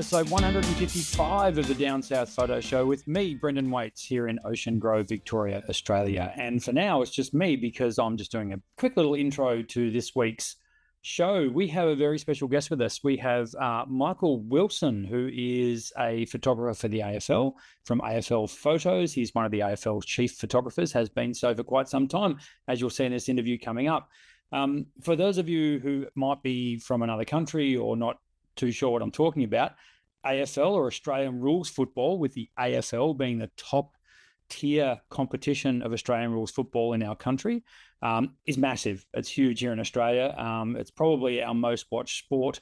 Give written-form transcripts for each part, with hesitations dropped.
episode 155 of the Down South Photo Show with me, Brendan Waits, here in Ocean Grove, Victoria, Australia. And for now, it's just me because I'm just doing a quick little intro to this week's show. We have a very special guest with us. We have Michael Willson, who is a photographer for the AFL from AFL Photos. He's one of the AFL's chief photographers, has been so for quite some time, as you'll see in this interview coming up. For those of you who might be from another country or not too sure what I'm talking about, AFL, or Australian Rules Football, with the AFL being the top tier competition of Australian rules football in our country, is massive. It's huge here in Australia. It's probably our most watched sport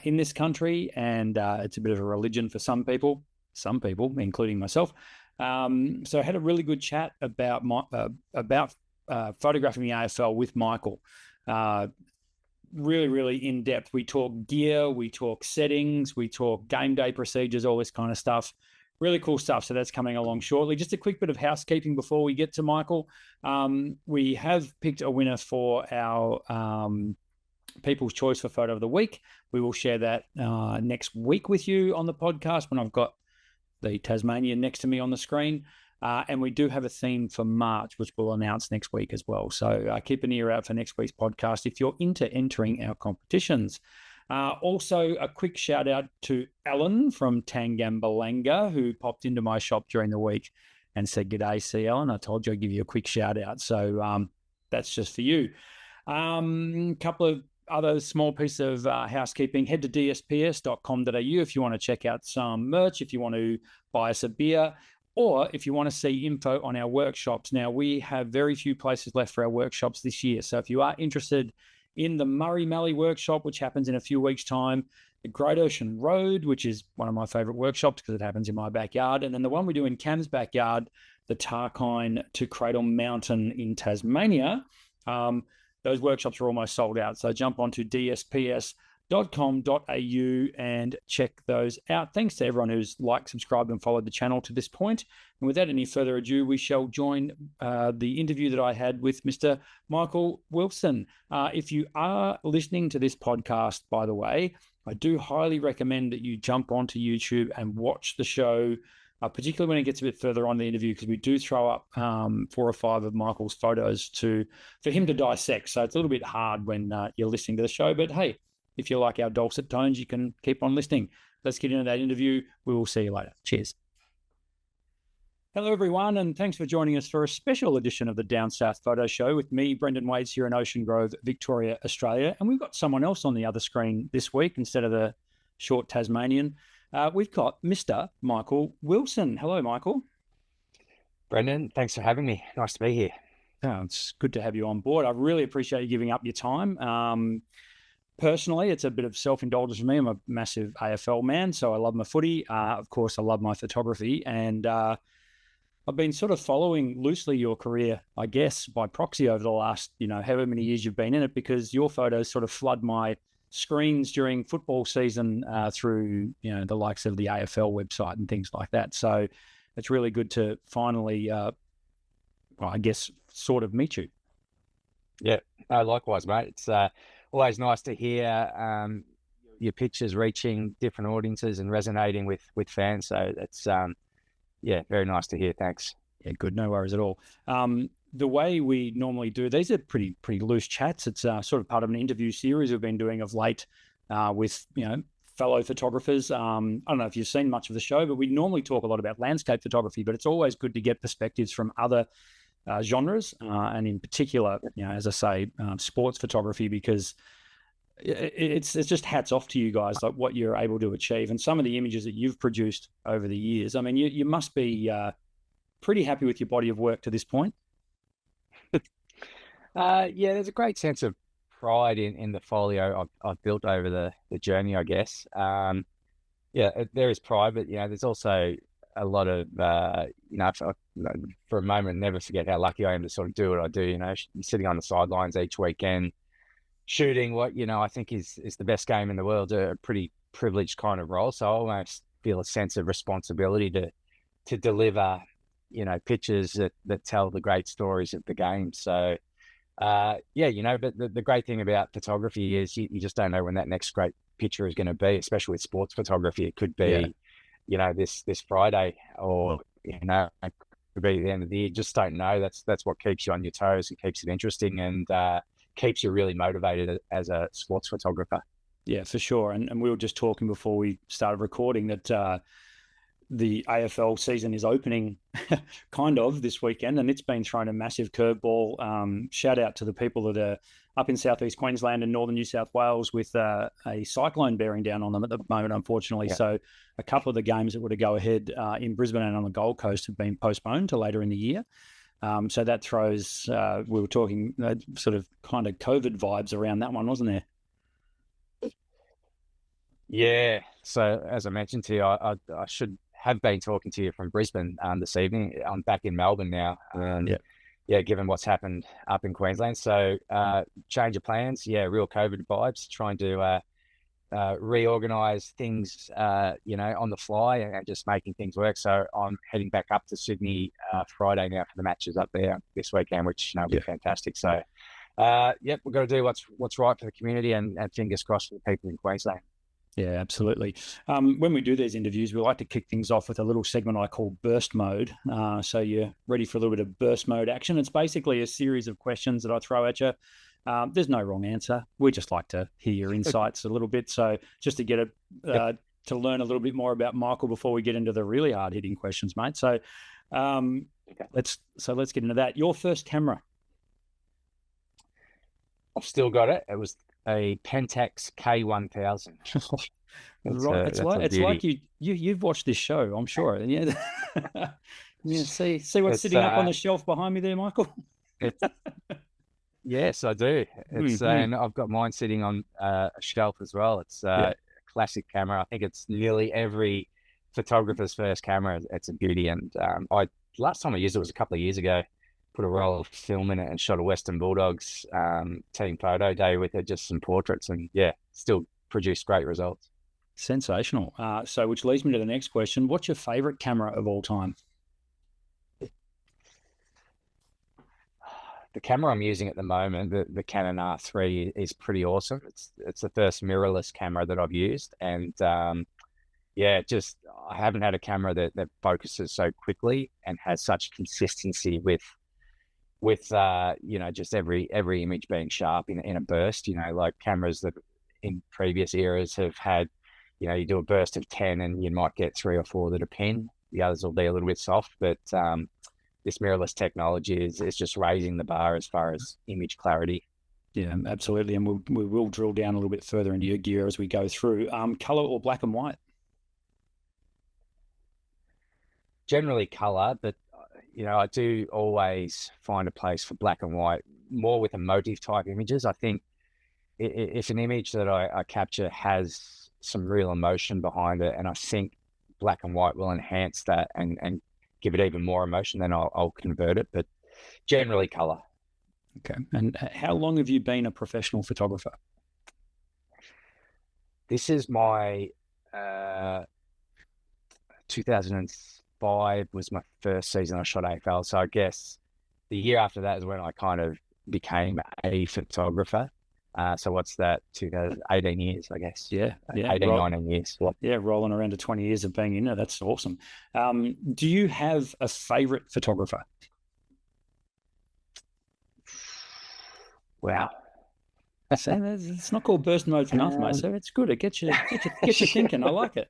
in this country, and it's a bit of a religion for some people, including myself. So I had a really good chat about photographing the AFL with Michael. Really in depth. We talk gear, we talk settings, we talk game day procedures, all this kind of stuff. Really cool stuff. So that's coming along shortly. Just a quick bit of housekeeping before we get to Michael. We have picked a winner for our People's Choice for Photo of the Week. We will share that next week with you on the podcast when I've got the Tasmanian next to me on the screen. And we do have a theme for March, which we'll announce next week as well. So keep an ear out for next week's podcast if you're into entering our competitions. Also, a quick shout out to Alan from Tangambalanga, who popped into my shop during the week and said, "G'day, see Alan. I told you I'd give you a quick shout out." So that's just for you. Couple of other small piece of housekeeping. Head to dsps.com.au if you want to check out some merch, if you want to buy us a beer, or if you want to see info on our workshops. Now, we have very few places left for our workshops this year. So if you are interested in the Murray Mallee workshop, which happens in a few weeks' time, the Great Ocean Road, which is one of my favourite workshops because it happens in my backyard, and then the one we do in Cam's backyard, the Tarkine to Cradle Mountain in Tasmania, those workshops are almost sold out. So jump onto dsps.com.au and check those out. Thanks to everyone who's liked, subscribed, and followed the channel to this point. And without any further ado, we shall join the interview that I had with Mr. Michael Willson. If you are listening to this podcast, by the way, I do highly recommend that you jump onto YouTube and watch the show, particularly when it gets a bit further on the interview, because we do throw up 4 or 5 of Michael's photos for him to dissect. So it's a little bit hard when you're listening to the show, but hey, if you like our dulcet tones, you can keep on listening. Let's get into that interview. We will see you later. Cheers. Hello, everyone, and thanks for joining us for a special edition of the Down South Photo Show with me, Brendan Waits, here in Ocean Grove, Victoria, Australia. And we've got someone else on the other screen this week instead of the short Tasmanian. We've got Mr. Michael Willson. Hello, Michael. Brendan, thanks for having me. Nice to be here. Oh, it's good to have you on board. I really appreciate you giving up your time. Personally, it's a bit of self-indulgence for me. I'm a massive AFL man, so I love my footy. Of course, I love my photography, and I've been sort of following loosely your career, I guess, by proxy over the last, however many years you've been in it, because your photos sort of flood my screens during football season through, the likes of the AFL website and things like that. So it's really good to finally, I guess, sort of meet you. Yeah, likewise, mate. It's always nice to hear your pictures reaching different audiences and resonating with fans. So it's, very nice to hear. Thanks. Yeah, good. No worries at all. The way we normally do, these are pretty loose chats. It's sort of part of an interview series we've been doing of late with, fellow photographers. I don't know if you've seen much of the show, but we normally talk a lot about landscape photography, but it's always good to get perspectives from other genres, and in particular, as I say, sports photography, because it's just hats off to you guys, like what you're able to achieve and some of the images that you've produced over the years. I mean, you must be pretty happy with your body of work to this point. There's a great sense of pride in the folio I've built over the journey, I guess. There is pride, but there's also a lot of for a moment, never forget how lucky I am to sort of do what I do. Sitting on the sidelines each weekend, shooting what I think is the best game in the world, a pretty privileged kind of role. So I almost feel a sense of responsibility to deliver pictures that tell the great stories of the game. So but the great thing about photography is you just don't know when that next great picture is going to be, especially with sports photography. It could Yeah. be, this Friday, or, it could be the end of the year. Just don't know. That's what keeps you on your toes and keeps it interesting, and keeps you really motivated as a sports photographer. Yeah, for sure. And we were just talking before we started recording that the AFL season is opening kind of this weekend, and it's been thrown a massive curveball. Shout out to the people that are up in southeast Queensland and northern New South Wales with a cyclone bearing down on them at the moment, unfortunately. Yeah. So a couple of the games that were to go ahead in Brisbane and on the Gold Coast have been postponed to later in the year. So that throws, we were talking sort of kind of COVID vibes around that one, wasn't there? Yeah. So as I mentioned to you, I should have been talking to you from Brisbane this evening. I'm back in Melbourne now. Yeah, given what's happened up in Queensland. So change of plans. Yeah, real COVID vibes, trying to reorganize things, on the fly, and just making things work. So I'm heading back up to Sydney Friday now for the matches up there this weekend, which will be fantastic. So, we've got to do what's right for the community, and fingers crossed for the people in Queensland. Yeah, absolutely. When we do these interviews, we like to kick things off with a little segment I call burst mode. So you're ready for a little bit of burst mode action. It's basically a series of questions that I throw at you. There's no wrong answer. We just like to hear your insights a little bit. So just to get to learn a little bit more about Michael before we get into the really hard hitting questions, mate. So let's get into that. Your first camera? I've still got it. It was a Pentax K1000. Right. It's like you've watched this show, I'm sure. Yeah. Yeah. See what's sitting up on the shelf behind me there, Michael? Yes, I do. It's and I've got mine sitting on a shelf as well. It's a classic camera. I think it's nearly every photographer's first camera. It's a beauty. And last time I used it was a couple of years ago. Put a roll of film in it and shot a Western Bulldogs team photo day with it, just some portraits, and still produced great results. Sensational. So which leads me to the next question. What's your favorite camera of all time? The camera I'm using at the moment, the Canon R3, is pretty awesome. It's the first mirrorless camera that I've used, and I haven't had a camera that focuses so quickly and has such consistency with just every image being sharp in a burst. Like cameras that in previous eras have had, you do a burst of 10 and you might get 3 or 4 that are pin. The others will be a little bit soft, but this mirrorless technology is just raising the bar as far as image clarity. Yeah, absolutely. And we will drill down a little bit further into your gear as we go through. Color or black and white? Generally color, but I do always find a place for black and white, more with emotive type images. I think if an image that I capture has some real emotion behind it, and I think black and white will enhance that and give it even more emotion, then I'll convert it, but generally color. Okay. And how long have you been a professional photographer? This is my 2005 was my first season I shot AFL. So I guess the year after that is when I kind of became a photographer. So what's that? 2018 years, I guess. Yeah. 19 years. Yeah, rolling around to 20 years of being in there. That's awesome. Do you have a favorite photographer? Wow. So it's not called burst mode for nothing, mate. So it's good. It gets you thinking. I like it.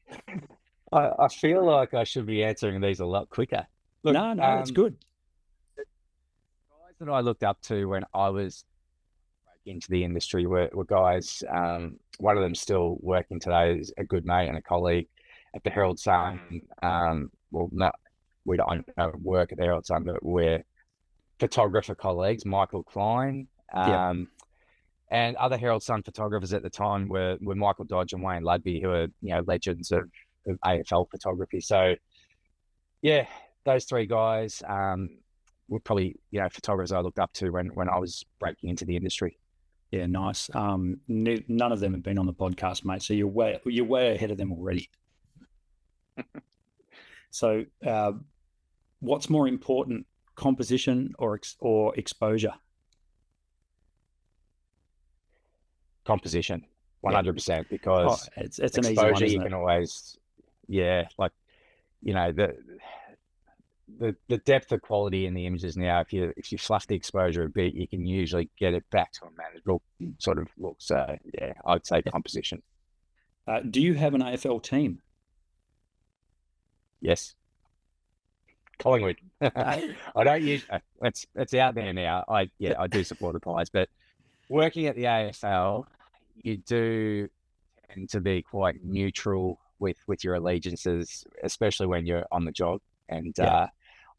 I feel like I should be answering these a lot quicker. Look, no, it's good. The guys that I looked up to when I was into the industry were guys. One of them still working today is a good mate and a colleague at the Herald Sun. We don't work at the Herald Sun, but we're photographer colleagues. Michael Klein, and other Herald Sun photographers at the time were Michael Dodge and Wayne Ludby, who are legends of AFL photography. So those three guys were probably photographers I looked up to when I was breaking into the industry. Yeah, nice. None of them have been on the podcast, mate. So you're way ahead of them already. So, what's more important, composition or exposure? Composition. 100%, Oh, because it's an easy one, exposure, you isn't it? can always, like, the depth of quality in the images now, if you fluff the exposure a bit, you can usually get it back to a manageable sort of look. So yeah, I'd say Yeah. composition. Do you have an AFL team? Yes. Collingwood. Uh, I don't use it's out there now. I do support the Pies, but working at the AFL, you do tend to be quite neutral with your allegiances, especially when you're on the job. And yeah,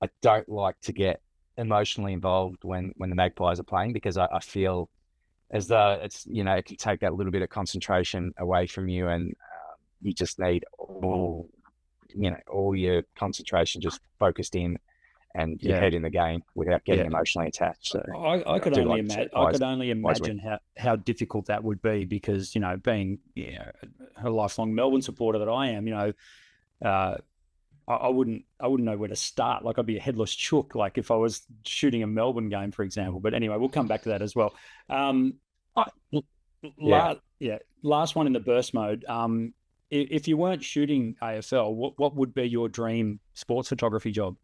I don't like to get emotionally involved when the Magpies are playing, because I feel as though it's, it can take that little bit of concentration away from you, and you just need all your concentration just focused in, and your yeah, head in the game without getting yeah. emotionally attached. So I I could do only like to see imagine. the I Pies, could only Pies win. imagine how difficult that would be, because being a lifelong Melbourne supporter that I am, uh, I wouldn't know where to start. Like, I'd be a headless chook, like if I was shooting a Melbourne game, for example. But anyway, we'll come back to that as well. I, Yeah. last one in the burst mode. If you weren't shooting AFL, what would be your dream sports photography job?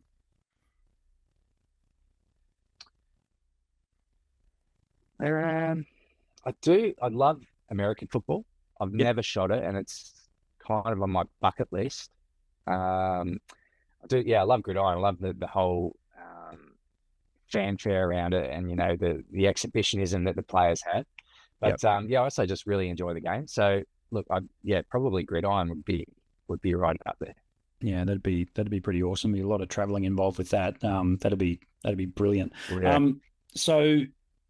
I love American football. I've Yep, never shot it, and it's kind of on my bucket list. I do, yeah, I love gridiron. I love the whole fanfare around it, and the exhibitionism that the players have. yep. But I also just really enjoy the game. So look, probably gridiron would be right up there. Yeah, that'd be pretty awesome. Be a lot of traveling involved with that. That'd be brilliant. Yeah. So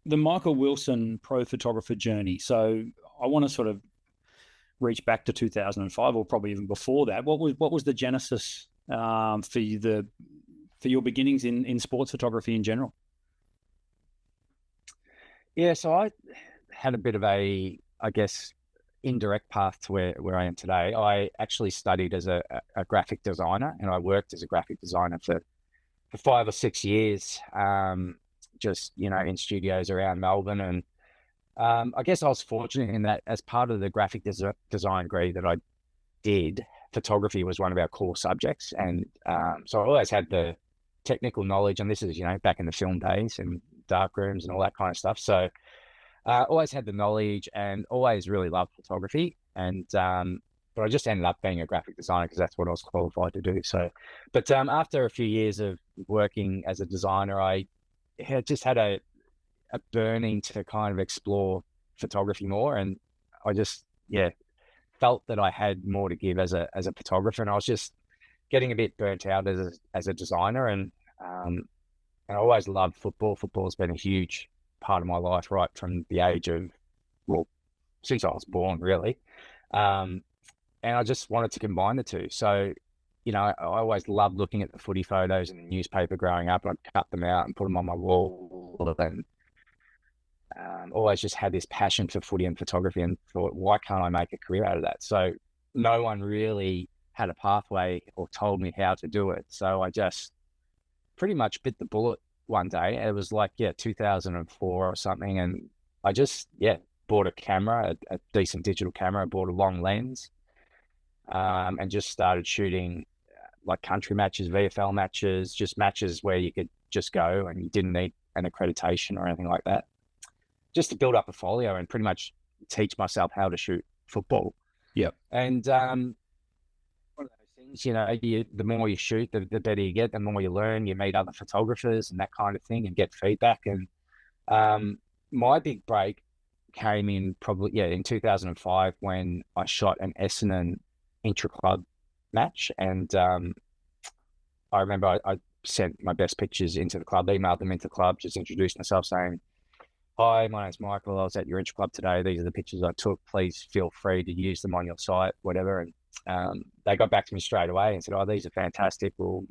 the Michael Willson pro photographer journey. So I want to sort of reach back to 2005, or probably even before that. What was the genesis for your beginnings in sports photography in general? Yeah, so I had a bit of I guess, indirect path to where I am today. I actually studied as a graphic designer, and I worked as a graphic designer for 5 or 6 years, just, in studios around Melbourne. And I guess I was fortunate in that, as part of the graphic design degree that I did, photography was one of our core subjects. And so I always had the technical knowledge, and this is, back in the film days and dark rooms and all that kind of stuff. So always had the knowledge, and always really loved photography. And but I just ended up being a graphic designer because that's what I was qualified to do. So, but after a few years of working as a designer, I had just had a burning to kind of explore photography more, and I just felt that I had more to give as a photographer, and I was just getting a bit burnt out as a designer. And I always loved football. Football's been a huge part of my life right from the age of, well, since I was born, really. And I just wanted to combine the two. So, I always loved looking at the footy photos in the newspaper growing up, and I'd cut them out and put them on my wall. And always just had this passion for footy and photography, and thought, why can't I make a career out of that? So no one really had a pathway or told me how to do it. So I just pretty much bit the bullet one day. It was like, 2004 or something. And I just, bought a camera, a decent digital camera. I bought a long lens, and just started shooting like country matches, VFL matches, just matches where you could just go and you didn't need an accreditation or anything like that, just to build up a folio and pretty much teach myself how to shoot football. Yep. And one of those things, the more you shoot, the better you get, the more you learn, you meet other photographers and that kind of thing, and get feedback. And my big break came in probably, in 2005, when I shot an Essendon intra-club match. And I remember I sent my best pictures into the club, emailed them into the club, just introduced myself, saying, "Hi, my name's Michael. I was at your intra club today. These are the pictures I took. Please feel free to use them on your site," whatever. And they got back to me straight away and said, "Oh, these are fantastic. We'll,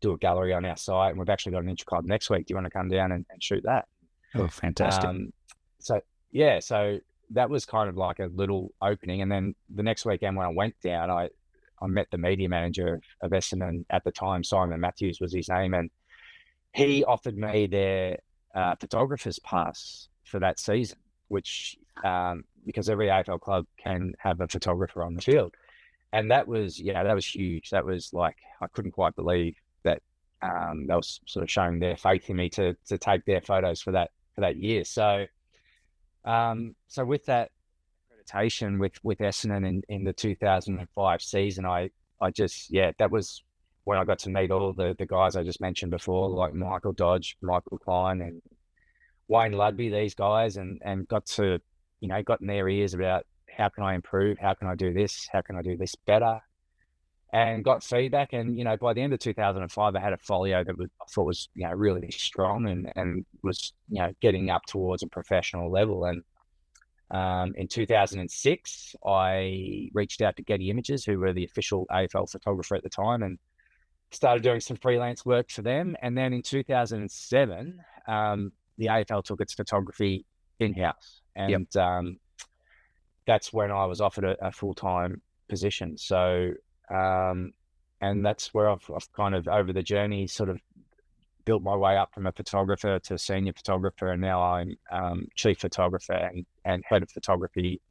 do a gallery on our site, and we've actually got an intra club next week. Do you want to come down and shoot that?" Oh, fantastic. So that was kind of like a little opening. And then the next weekend when I went down, I met the media manager of Essendon at the time. Simon Matthews was his name, and he offered me their photographer's pass for that season, which because every AFL club can have a photographer on the field. And that was huge. That was like, I couldn't quite believe that they was sort of showing their faith in me to take their photos for that year. So with that accreditation with Essendon in the 2005 season, I just, that was when I got to meet all the guys I just mentioned before, like Michael Dodge, Michael Klein, and Wayne Ludby, these guys, and got to, got in their ears about how can I improve, how can I do this, how can I do this better, and got feedback. And by the end of 2005, I had a folio that I thought was really strong and was getting up towards a professional level. And in 2006, I reached out to Getty Images, who were the official AFL photographer at the time, and started doing some freelance work for them. And then in 2007, the AFL took its photography in-house. And that's when I was offered a full-time position. So, and that's where I've kind of, over the journey, sort of built my way up from a photographer to senior photographer. And now I'm chief photographer and head of photography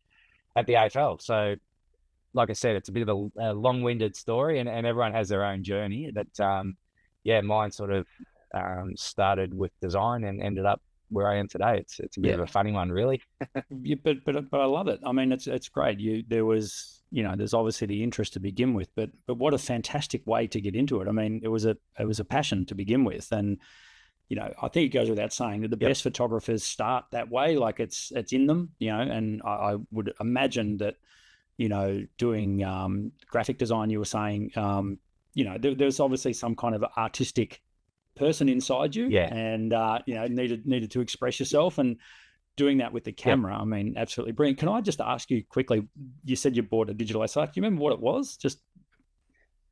at the AFL. So, like I said, it's a bit of a long-winded story, and everyone has their own journey. That, mine sort of started with design and ended up where I am today. It's a bit of a funny one, really. but I love it. I mean, it's great. There was, there's obviously the interest to begin with, but what a fantastic way to get into it. I mean, it was a passion to begin with, and I think it goes without saying that the best photographers start that way. Like it's in them, and I would imagine that, doing graphic design, you were saying, there's obviously some kind of artistic person inside you, and needed to express yourself, and doing that with the camera. I mean, absolutely brilliant. Can I just ask you quickly? You said you bought a digital SLR. Do you remember what it was?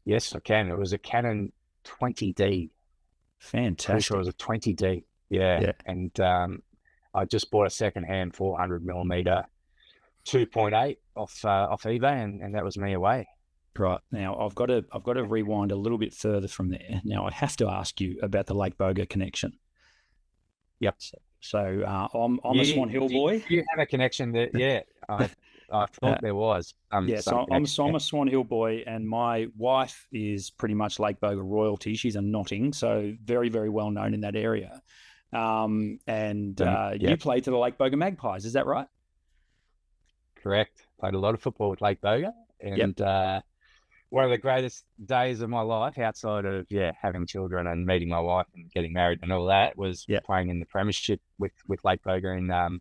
Yes, I can. It was a Canon 20D. Fantastic. Pretty sure it was a 20D. Yeah. And I just bought a secondhand 400mm 2.8 off eBay, and that was me away. Right. Now I've got to rewind a little bit further from there. Now I have to ask you about the Lake Boga connection. Yep. So I'm a Swan Hill boy. You have a connection there? Yeah. I thought there was. So I'm a Swan Hill boy, and my wife is pretty much Lake Boga royalty. She's a Notting, so very, very well known in that area. You played to the Lake Boga Magpies, is that right? Correct. Played a lot of football with Lake Boga, and one of the greatest days of my life, outside of having children and meeting my wife and getting married and all that, was playing in the premiership with Lake Boga in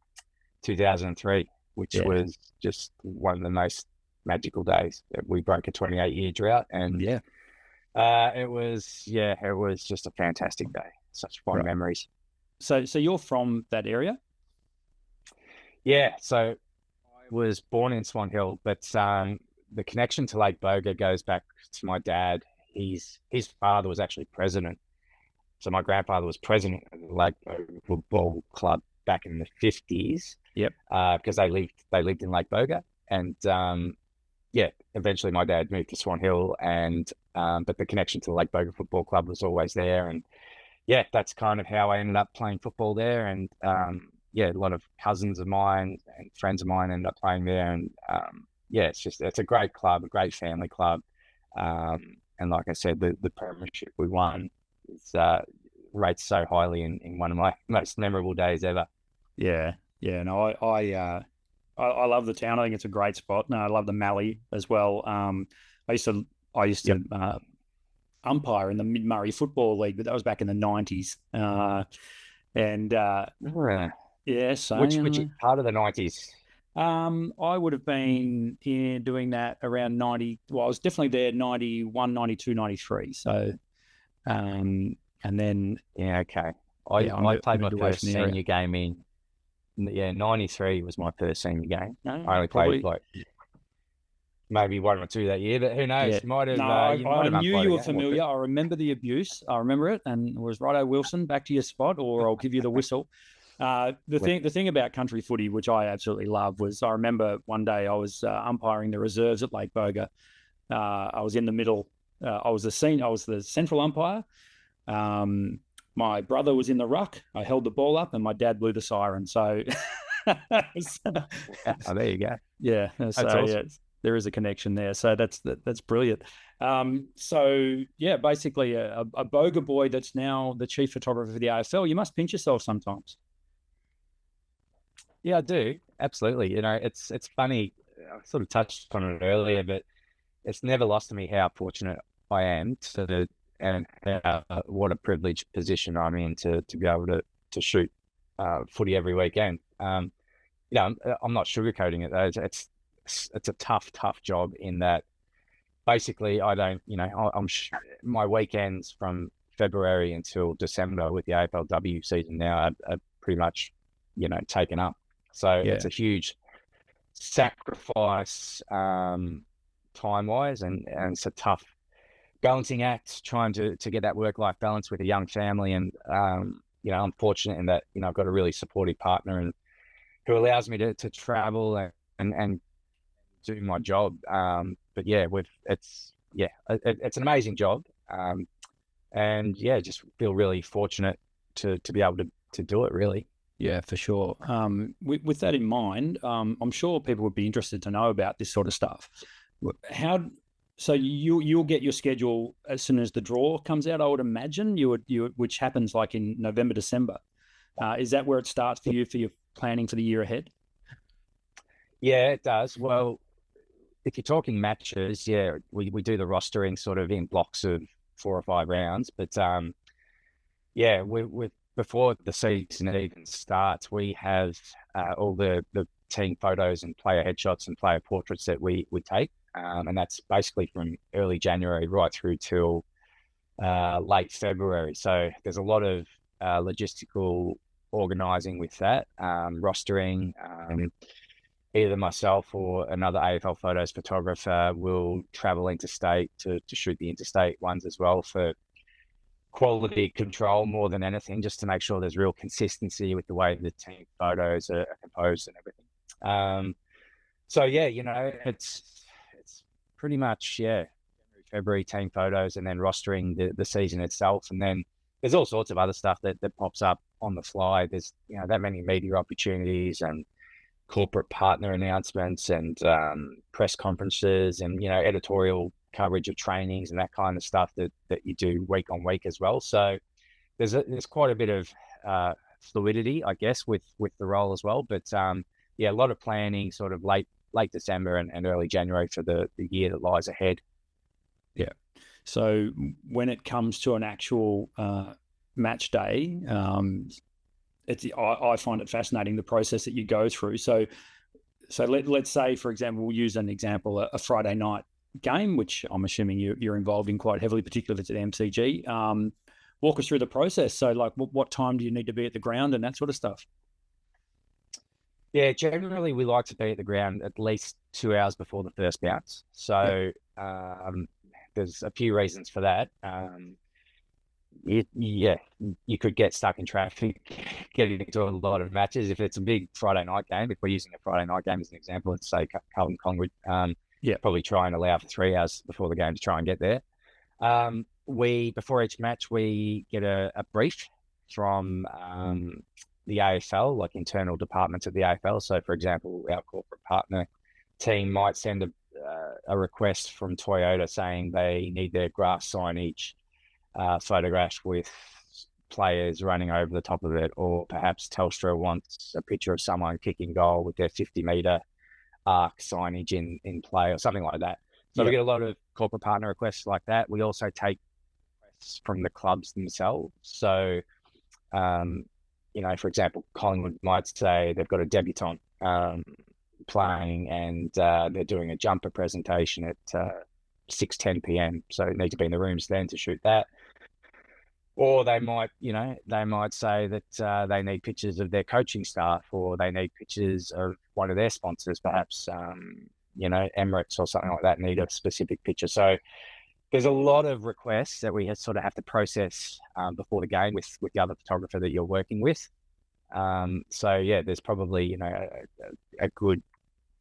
2003, which was just one of the most magical days. We broke a 28-year drought, and it was just a fantastic day. Such fond memories. So you're from that area? Yeah. So I was born in Swan Hill, but the connection to Lake Boga goes back to my dad. His father was actually president. So my grandfather was president of the Lake Boga Football Club back in the 50s. Yep. Because they lived in Lake Boga, and eventually my dad moved to Swan Hill, and but the connection to the Lake Boga Football Club was always there, and that's kind of how I ended up playing football there. And a lot of cousins of mine and friends of mine ended up playing there, and it's a great club, a great family club. And like I said, the premiership we won is rated so highly in one of my most memorable days ever. Yeah. No, I love the town. I think it's a great spot. No, I love the Mallee as well. I used to umpire in the Mid Murray Football League, but that was back in the 90s. So which part of the 90s? I would have been doing that around 90. Well, I was definitely there 91, 92, 93. So, and then okay. I played my first senior game in 93 was my first senior game. No, I only played like maybe one or two that year, but who knows? I knew you were familiar. I remember the abuse. I remember it, and it was righto, Wilson, back to your spot, or I'll give you the whistle. The thing about country footy, which I absolutely love, was I remember one day I was umpiring the reserves at Lake Boga. I was in the middle. I was the central umpire. My brother was in the ruck. I held the ball up, and my dad blew the siren. So Yeah, oh, there you go. Yeah, so That's awesome. yeah, there is a connection there. So that's brilliant. So yeah, basically a Boga boy that's now the chief photographer for the AFL. You must pinch yourself sometimes. Yeah, I do. Absolutely. It's funny. I sort of touched on it earlier, but it's never lost to me how fortunate I am and what a privileged position I'm in to be able to shoot footy every weekend. I'm not sugarcoating it though. It's a tough job in that basically I don't, my weekends from February until December with the AFLW season now are pretty much, taken up. So Yeah. it's a huge sacrifice time wise, and it's a tough balancing act trying to get that work life balance with a young family. And I'm fortunate in that I've got a really supportive partner and who allows me to travel and do my job. But yeah, it's an amazing job. And yeah, just feel really fortunate to be able to do it, really. Yeah, for sure. With that in mind, I'm sure people would be interested to know about this sort of stuff. So you'll get your schedule as soon as the draw comes out, I would imagine. Which happens like in November, December. Is that where it starts for your planning for the year ahead? Yeah, it does. Well, if you're talking matches, yeah, we do the rostering sort of in blocks of 4 or 5 rounds. But yeah, we before the season even starts, we have all the team photos and player headshots and player portraits that we take. And that's basically from early January right through till late February. So there's a lot of logistical organising with that, rostering. Either myself or another AFL photos photographer will travel interstate to shoot the interstate ones as well for quality control more than anything, just to make sure there's real consistency with the way the team photos are composed and everything. So yeah, it's pretty much, yeah, February team photos and then rostering the season itself. And then there's all sorts of other stuff that pops up on the fly. There's, that many media opportunities and corporate partner announcements and press conferences and, editorial coverage of trainings and that kind of stuff that you do week on week as well. So there's quite a bit of fluidity, I guess, with the role as well. But yeah, a lot of planning sort of late December and early January for the year that lies ahead. Yeah. So when it comes to an actual match day, I find it fascinating, the process that you go through. So let's say, for example, we'll use an example, a Friday night game, which I'm assuming you're involved in quite heavily, particularly if it's at MCG. Walk us through the process. So like what time do you need to be at the ground and that sort of stuff? Yeah, generally we like to be at the ground at least 2 hours before the first bounce. So there's a few reasons for that. You could get stuck in traffic getting into a lot of matches. If it's a big Friday night game, if we're using a Friday night game as an example, let's say Carlton Collingwood, probably try and allow for 3 hours before the game to try and get there. Before each match, we get a brief from the AFL, like internal departments of the AFL. So, for example, our corporate partner team might send a request from Toyota saying they need their grass signage photographed with players running over the top of it, or perhaps Telstra wants a picture of someone kicking goal with their 50-meter arc signage in play or something like that. So we get a lot of corporate partner requests like that. We also take requests from the clubs themselves. So, for example, Collingwood might say they've got a debutant playing and they're doing a jumper presentation at 6:10 p.m. So they need to be in the rooms then to shoot that. Or they might say that they need pictures of their coaching staff, or they need pictures of one of their sponsors, perhaps, Emirates or something like that, need a specific picture. So there's a lot of requests that we sort of have to process before the game with the other photographer that you're working with. So yeah, there's probably, a good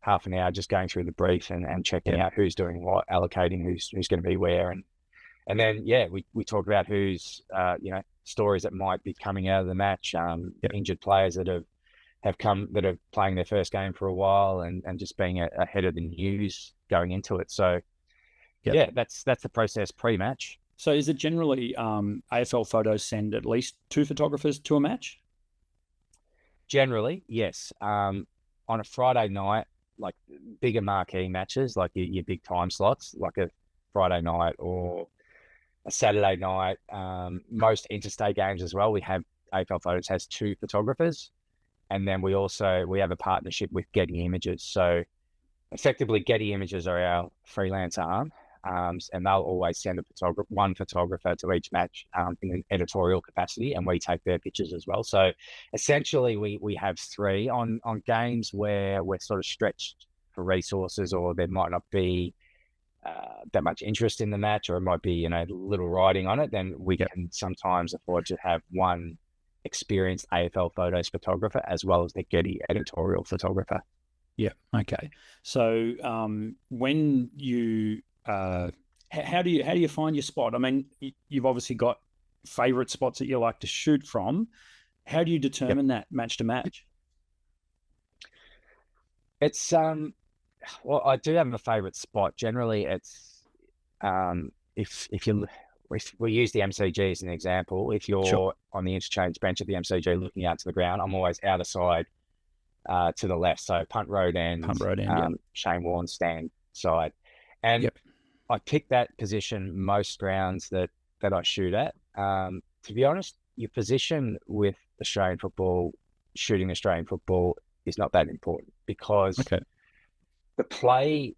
half an hour just going through the brief and checking out who's doing what, allocating who's going to be where. And then, we talk about who's, stories that might be coming out of the match, injured players that that are playing their first game for a while and just being ahead of the news going into it. So yeah, that's the process pre-match. So is it generally AFL photos send at least 2 photographers to a match? Generally, yes. On a Friday night, like bigger marquee matches, like your big time slots, like a Friday night or a Saturday night, most interstate games as well, we have AFL Photos has 2 photographers. And then we have a partnership with Getty Images. So effectively, Getty Images are our freelance arm, and they'll always send one photographer to each match in an editorial capacity, and we take their pictures as well. So essentially, we have 3 on games where we're sort of stretched for resources, or there might not be that much interest in the match, or it might be little riding on it. Then we can sometimes afford to have one experienced AFL Photos photographer as well as the Getty editorial photographer. Yeah. Okay. So when you how do you find your spot? I mean, you've obviously got favorite spots that you like to shoot from. How do you determine that match to match? It's well, I do have a favorite spot. Generally, it's if we use the MCG as an example, if you're on the interchange bench at the MCG looking out to the ground, I'm always out of side to the left. So punt road end, Shane Warne stand side. And I pick that position most grounds that I shoot at. To be honest, your position with Australian football, shooting Australian football, is not that important because the play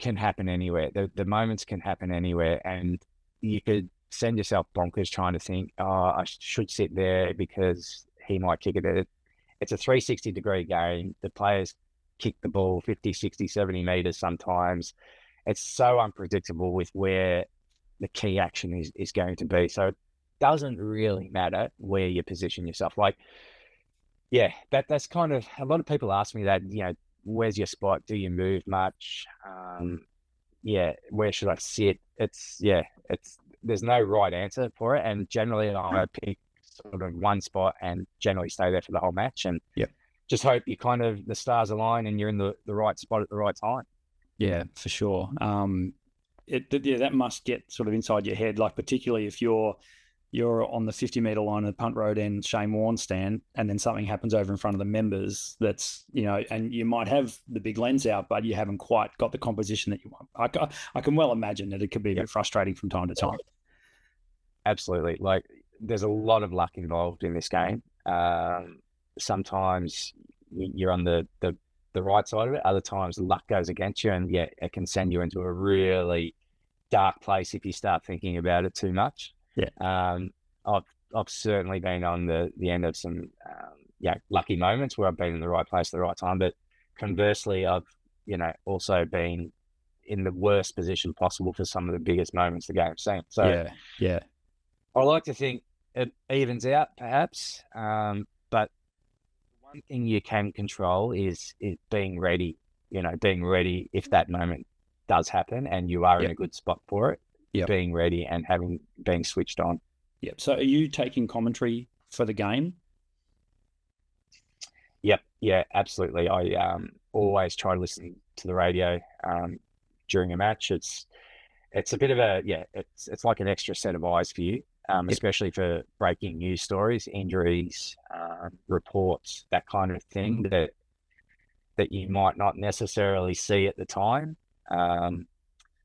can happen anywhere. The moments can happen anywhere, and you could send yourself bonkers trying to think, oh, I should sit there because he might kick it. It's a 360-degree game. The players kick the ball 50, 60, 70 meters sometimes. It's so unpredictable with where the key action is going to be. So it doesn't really matter where you position yourself. Like, yeah, that's kind of, a lot of people ask me that, where's your spot? Do you move much? Where should I sit? There's no right answer for it. And generally I pick sort of one spot and generally stay there for the whole match. And just hope you the stars align and you're in the right spot at the right time. Yeah, for sure. That must get sort of inside your head, like particularly if you're on the 50-meter line of the punt road and Shane Warne stand, and then something happens over in front of the members that's, and you might have the big lens out, but you haven't quite got the composition that you want. I can well imagine that it could be a bit frustrating from time to time. Absolutely. Like, there's a lot of luck involved in this game. Sometimes you're on the right side of it. Other times luck goes against you, and it can send you into a really dark place if you start thinking about it too much. I've certainly been on the end of some lucky moments where I've been in the right place at the right time, but conversely I've also been in the worst position possible for some of the biggest moments the game's seen. So I like to think it evens out perhaps, but one thing you can control is being ready, being ready if that moment does happen and you are in a good spot for it. Being ready and being switched on. So are you taking commentary for the game? Yeah, absolutely. I always try to listen to the radio during a match. It's a bit of it's like an extra set of eyes for you, especially for breaking news stories, injuries, reports, that kind of thing that you might not necessarily see at the time.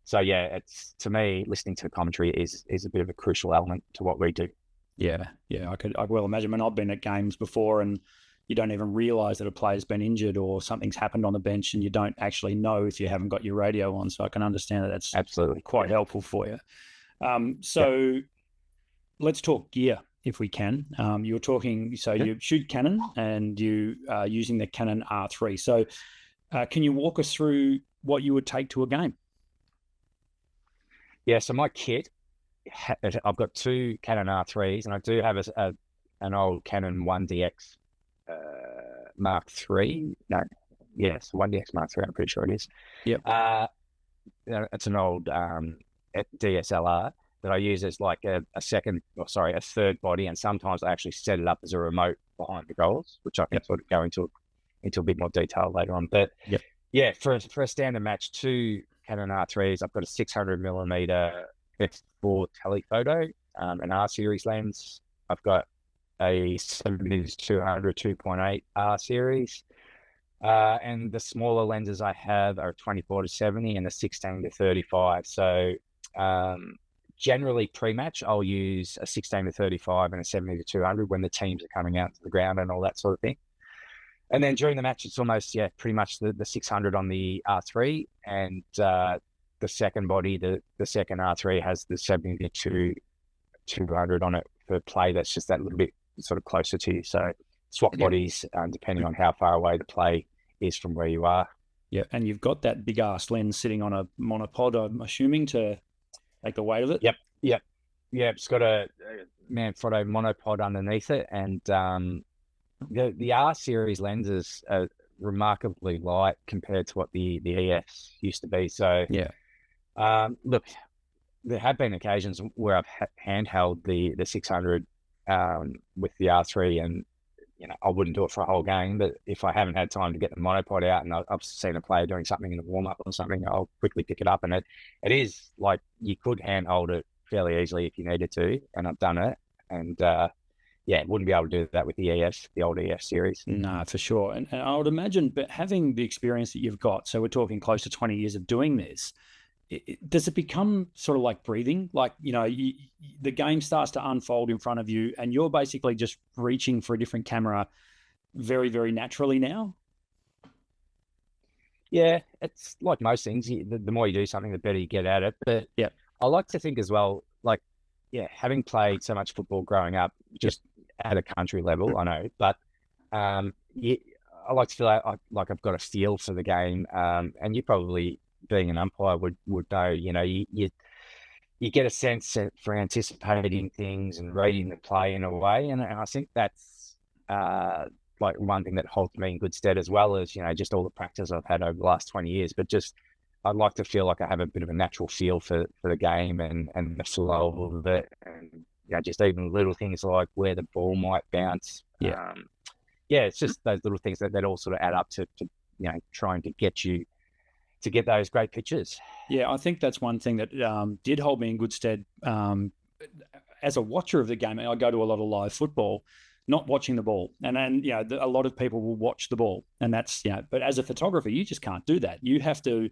So it's, to me, listening to the commentary is a bit of a crucial element to what we do. I well imagine. I've been at games before and you don't even realise that a player's been injured or something's happened on the bench, and you don't actually know if you haven't got your radio on. So I can understand that that's absolutely quite helpful for you. Let's talk gear if we can. You were talking, so you shoot Canon and you are using the Canon R3. So can you walk us through what you would take to a game? Yeah, so my kit, I've got 2 Canon R3s, and I do have an old Canon 1DX Mark III. No, yes, 1DX Mark III, I'm pretty sure it is. Yep. It's an old DSLR, that I use as like a third body, and sometimes I actually set it up as a remote behind the goals, which I can sort of go into a bit more detail later on. But yeah, for a standard match, 2 Canon R3s, I've got a 600mm f4 telephoto, an R series lens. I've got a 70-200 2.8 R series. And the smaller lenses I have are 24-70 and a 16-35. So generally pre-match, I'll use a 16-35 and a 70-200 when the teams are coming out to the ground and all that sort of thing. And then during the match, it's almost, pretty much the 600 on the R3, and the second body, the second R3 has the 70-200 on it for play that's just that little bit sort of closer to you. So swap bodies, depending on how far away the play is from where you are. Yeah, and you've got that big ass lens sitting on a monopod, I'm assuming, to take the weight of it. Yep. It's got a Manfrotto monopod underneath it, and the R series lenses are remarkably light compared to what the EFs used to be. So look, there have been occasions where I've handheld the 600 with the R3, and I wouldn't do it for a whole game, but if I haven't had time to get the monopod out and I've seen a player doing something in the warm-up or something, I'll quickly pick it up. And it is like you could handhold it fairly easily if you needed to, and I've done it. And wouldn't be able to do that with the old EF series. No, for sure. And I would imagine, but having the experience that you've got, so we're talking close to 20 years of doing this, does it become sort of like breathing? Like, the game starts to unfold in front of you and you're basically just reaching for a different camera very, very naturally now? Yeah, it's like most things. The more you do something, the better you get at it. But I like to think as well, like, having played so much football growing up, just at a country level, I know, but I like to feel like I've got a feel for the game. And you probably, being an umpire, would know, you get a sense for anticipating things and reading the play in a way. And I think that's like one thing that holds me in good stead, as well as, just all the practice I've had over the last 20 years. But just, I'd like to feel like I have a bit of a natural feel for the game and the flow of it. And, just even little things like where the ball might bounce. It's just those little things that all sort of add up to trying to get those great pictures. Yeah, I think that's one thing that did hold me in good stead as a watcher of the game. I go to a lot of live football, not watching the ball. And then, a lot of people will watch the ball, and that's, but as a photographer, you just can't do that. You have to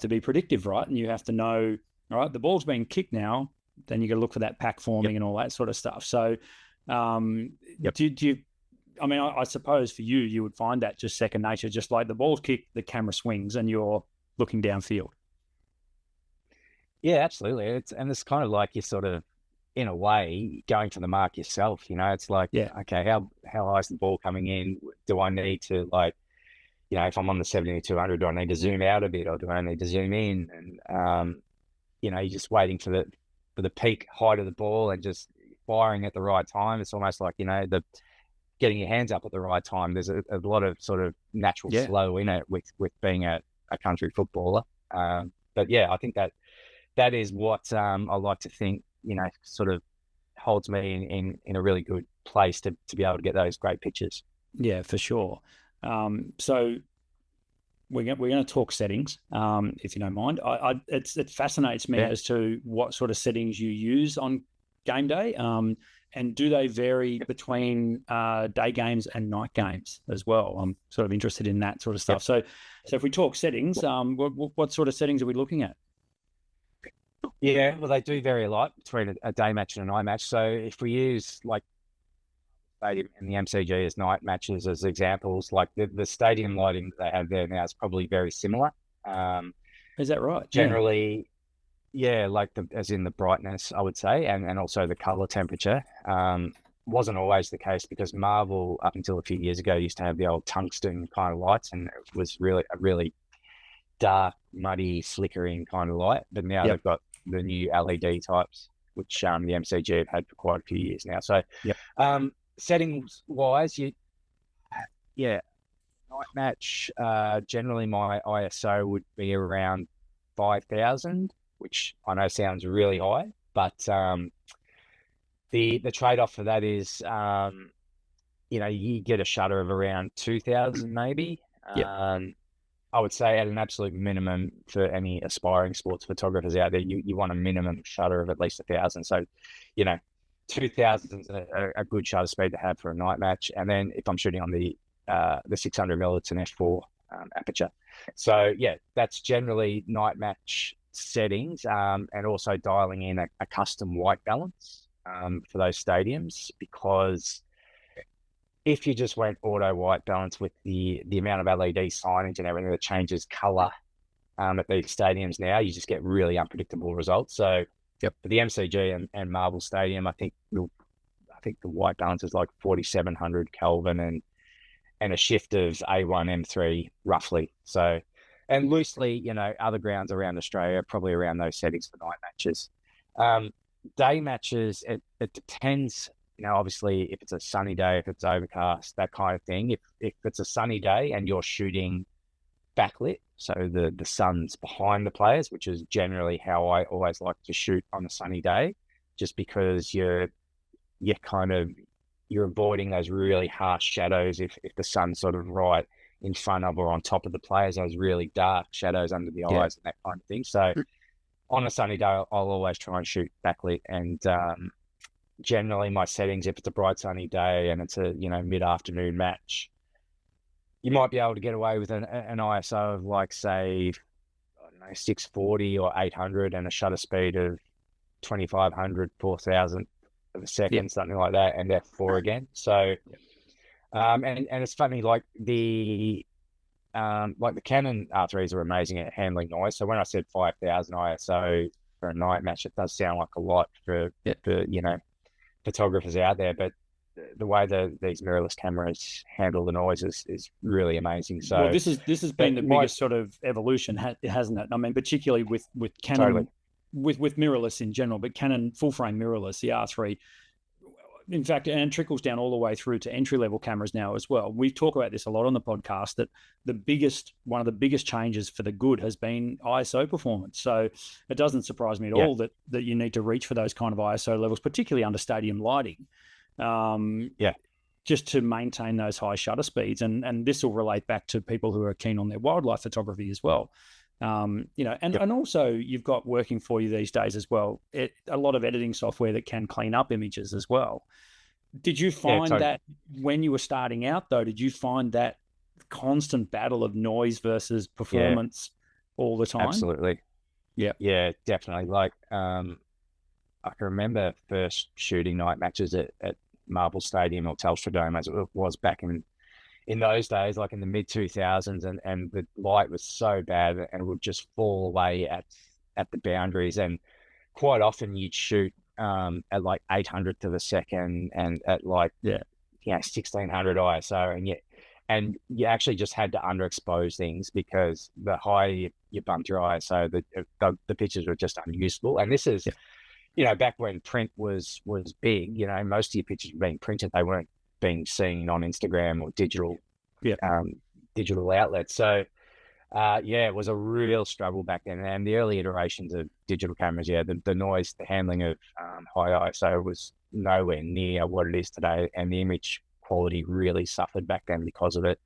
be predictive, right? And you have to know, all right, the ball's being kicked now, then you got to look for that pack forming and all that sort of stuff. So do you, I suppose for you would find that just second nature, just like the ball's kicked, the camera swings and you're looking downfield. Yeah, absolutely. It's kind of like you're sort of, in a way, going for the mark yourself. It's like, okay, how high is the ball coming in? Do I need to, like, if I'm on the 70-200, do I need to zoom out a bit, or do I need to zoom in? And you're just waiting for the peak height of the ball and just firing at the right time. It's almost like, the getting your hands up at the right time. There's a lot of sort of natural flow in it with being a country footballer. But I think that is what I like to think, sort of holds me in a really good place to be able to get those great pictures. Yeah, for sure. So we're going to talk settings, if you don't mind. It fascinates me as to what sort of settings you use on game day. And do they vary between day games and night games as well? I'm sort of interested in that sort of stuff. So if we talk settings, what sort of settings are we looking at? Yeah, well, they do vary a lot between a day match and a night match. So if we use like stadium and the MCG as night matches as examples, like the stadium lighting that they have there now is probably very similar. Is that right? Generally, like as in the brightness, I would say, and also the color temperature. Wasn't always the case, because Marvel, up until a few years ago, used to have the old tungsten kind of lights, and it was really a really dark, muddy, flickering kind of light. But now they've got the new LED types, which the MCG have had for quite a few years now. So settings wise, night match, generally my ISO would be around 5,000, which I know sounds really high, But the trade-off for that is, you get a shutter of around 2,000 maybe. Yep. I would say at an absolute minimum for any aspiring sports photographers out there, you want a minimum shutter of at least 1,000. So, 2,000 is a good shutter speed to have for a night match. And then if I'm shooting on the 600mm, it's an f4 aperture. So yeah, that's generally night match settings, and also dialing in a custom white balance for those stadiums, because if you just went auto white balance with the amount of LED signage and everything that changes color at these stadiums now, you just get really unpredictable results. So Yep. For the MCG and Marvel Stadium, I think the white balance is like 4,700 Kelvin and a shift of A1 M3 roughly. So, and loosely, other grounds around Australia probably around those settings for night matches. Day matches, it depends. Obviously, if it's a sunny day, if it's overcast, that kind of thing. If it's a sunny day and you're shooting backlit, so the sun's behind the players, which is generally how I always like to shoot on a sunny day, just because you're avoiding those really harsh shadows if the sun's sort of right in front of or on top of the players, those really dark shadows under the eyes and that kind of thing. So on a sunny day, I'll always try and shoot backlit, and generally my settings, if it's a bright sunny day and it's a mid-afternoon match, you might be able to get away with an ISO of like, say, I don't know, 640 or 800 and a shutter speed of 2,500, 4,000 of a second, something like that, and f4 again. So and it's funny, like the Canon R3s are amazing at handling noise. So when I said 5,000 ISO for a night match, it does sound like a lot for photographers out there, but the way these mirrorless cameras handle the noise is really amazing. So well, this has been the biggest sort of evolution, hasn't it? I mean, particularly with Canon, totally. with mirrorless in general, but Canon full frame mirrorless, the R3. In fact, and it trickles down all the way through to entry-level cameras now as well. We talk about this a lot on the podcast, that one of the biggest changes for the good has been ISO performance. So it doesn't surprise me at all that you need to reach for those kind of ISO levels, particularly under stadium lighting, just to maintain those high shutter speeds. And this will relate back to people who are keen on their wildlife photography as well. And also you've got working for you these days as well, a lot of editing software that can clean up images as well. Did you find that when you were starting out, though, did you find that constant battle of noise versus performance all the time? Absolutely. Yeah, definitely. Like, I can remember first shooting night matches at Marvel Stadium or Telstra Dome, as it was back in those days, like in the mid 2000s, and the light was so bad and it would just fall away at the boundaries. And quite often you'd shoot at like 800th of a second and at like 1600 ISO, and you actually just had to underexpose things, because the higher you bumped your ISO, the pictures were just unusable. And this is back when print was big. Most of your pictures were being printed, they weren't being seen on Instagram or digital outlets. So it was a real struggle back then. And the early iterations of digital cameras, the noise, the handling of high ISO was nowhere near what it is today, and the image quality really suffered back then because of it.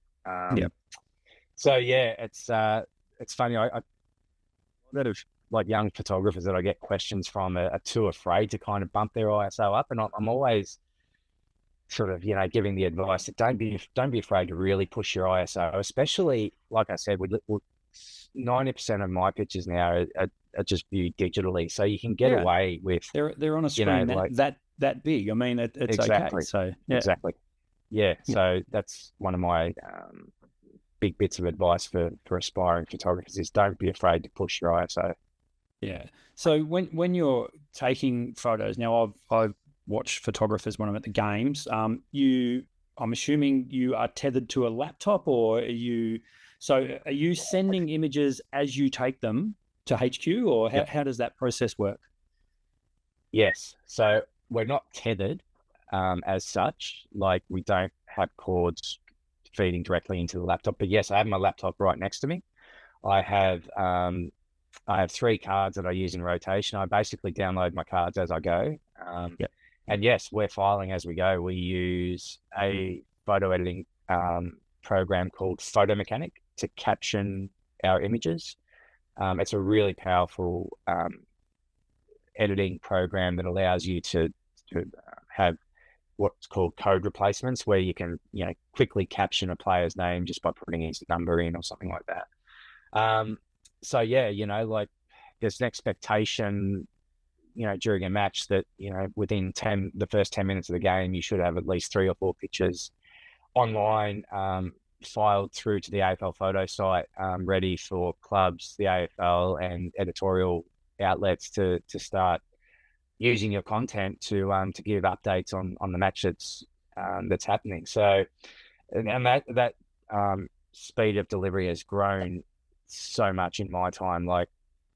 So it's funny. I lot of like young photographers that I get questions from are too afraid to kind of bump their ISO up, and I'm always sort of giving the advice that don't be afraid to really push your ISO, especially, like I said, with 90% of my pictures now are just viewed digitally, so you can get away with they're on a screen that big. I mean, it's exactly. Okay. So exactly. So that's one of my big bits of advice for aspiring photographers is don't be afraid to push your ISO. So when you're taking photos now, I've watched photographers when I'm at the games. I'm assuming you are tethered to a laptop, or are you sending images as you take them to HQ, or how does that process work? Yes. So we're not tethered as such. Like, we don't have cords feeding directly into the laptop. But yes, I have my laptop right next to me. I have I have 3 cards that I use in rotation. I basically download my cards as I go. Yep. And yes, we're filing as we go. We use a photo editing program called Photo Mechanic to caption our images. It's a really powerful editing program that allows you to have what's called code replacements, where you can, quickly caption a player's name just by putting his number in or something like that. So yeah, like there's an expectation, during a match that, within the first 10 minutes of the game, you should have at least 3 or 4 pictures online, filed through to the AFL photo site, ready for clubs, the AFL and editorial outlets to start using your content to give updates on the match that's happening. So, and that speed of delivery has grown so much in my time. Like,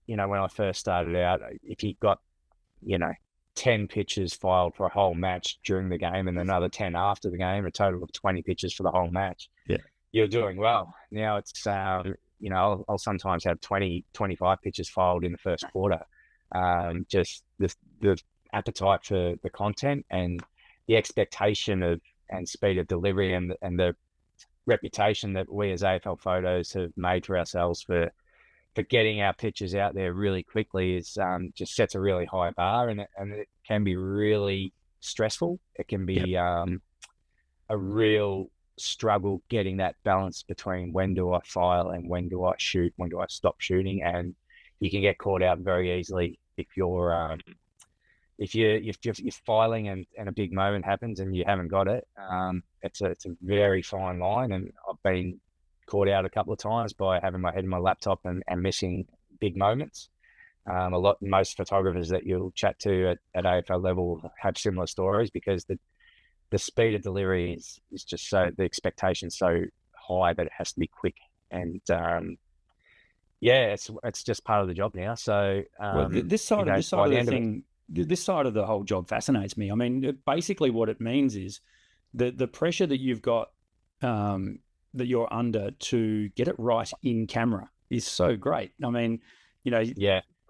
when I first started out, if you got 10 pictures filed for a whole match during the game and another 10 after the game, a total of 20 pictures for the whole match, you're doing well. Now it's I'll sometimes have 20, 25 pictures filed in the first quarter. Just the appetite for the content and the expectation of and speed of delivery and the reputation that we as AFL Photos have made for ourselves for getting our pictures out there really quickly is just sets a really high bar, and it can be really stressful. It can be a real struggle getting that balance between when do I file and when do I shoot, when do I stop shooting, and you can get caught out very easily if you're filing and a big moment happens and you haven't got it. It's a very fine line, and I've been caught out a couple of times by having my head in my laptop and missing big moments. Most photographers that you'll chat to at AFL level have similar stories, because the speed of delivery is just so, the expectation so high that it has to be quick. And it's just part of the job now. So this side of the thing, this side of the whole job fascinates me. I mean, basically what it means is the pressure that you've got, that you're under to get it right in camera is so great. I mean,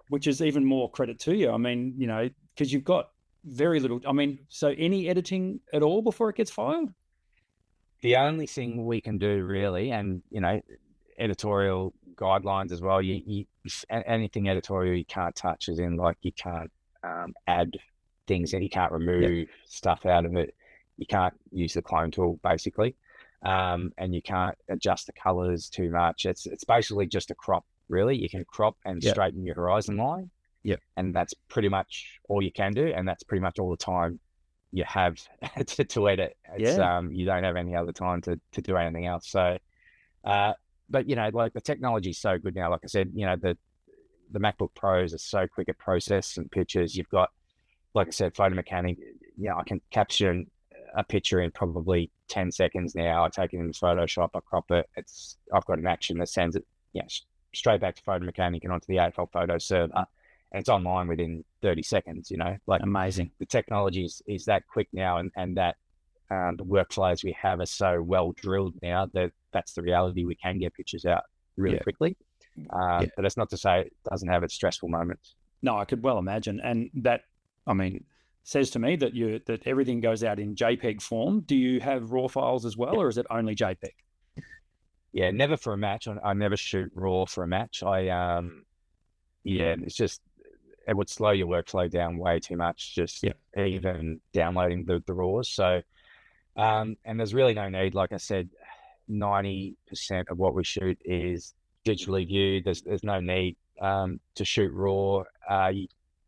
which is even more credit to you. I mean, because you've got very little. I mean, so any editing at all before it gets filed? The only thing we can do really, and editorial guidelines as well. Anything editorial you can't touch, as in like you can't add things, and you can't remove stuff out of it. You can't use the clone tool basically, and you can't adjust the colors too much. It's basically just a crop. Really, you can crop and straighten your horizon line. And that's pretty much all you can do, and that's pretty much all the time you have to edit. It's, you don't have any other time to do anything else. So, but like the technology is so good now. Like I said, the MacBook Pros are so quick at process and pictures. You've got, like I said, Photo Mechanic. I can capture a picture in probably 10 seconds now. I take it into Photoshop, I crop it. I've got an action that sends it, straight back to Photo Mechanic and onto the AFL Photo server. And it's online within 30 seconds, like amazing. The technology is that quick now, and that the workflows we have are so well drilled now that that's the reality. We can get pictures out really quickly. But that's not to say it doesn't have its stressful moments. No, I could well imagine. And that, I mean, says to me that that everything goes out in JPEG form. Do you have RAW files as well, or is it only JPEG? Yeah, never for a match. I never shoot RAW for a match. It's just, it would slow your workflow down way too much, just even downloading the RAWs. So, and there's really no need. Like I said, 90% of what we shoot is digitally viewed. There's no need to shoot RAW. You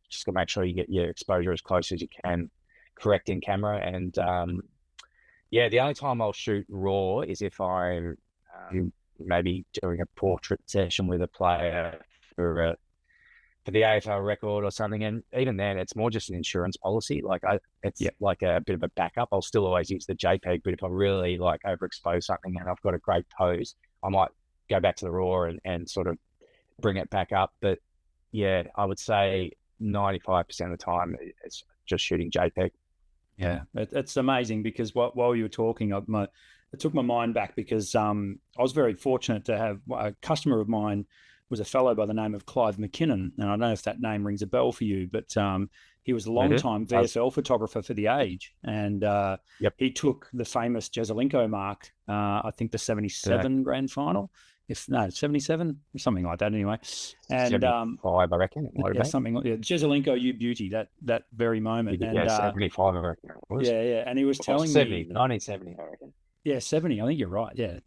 just got to make sure you get your exposure as close as you can, correct in camera. And the only time I'll shoot RAW is if I'm maybe doing a portrait session with a player for the AFL record or something. And even then, it's more just an insurance policy. Like it's like a bit of a backup. I'll still always use the JPEG, but if I really like overexpose something and I've got a great pose, I might go back to the RAW and sort of bring it back up. But I would say 95% of the time it's just shooting JPEG. Yeah, it's amazing, because while you were talking, it took my mind back, because I was very fortunate to have a customer of mine was a fellow by the name of Clive McKinnon, and I don't know if that name rings a bell for you, but he was a long-time VFL photographer for The Age, and he took the famous Jezelenko mark, I think the 77 grand final, 77, something like that anyway. And 75, I reckon it might have been. Something like Jezelenko, you beauty, that very moment. Yeah, and 75, I reckon it was. Yeah. And he was telling 70, me 1970, I reckon. Yeah, 70. I think you're right. Yeah.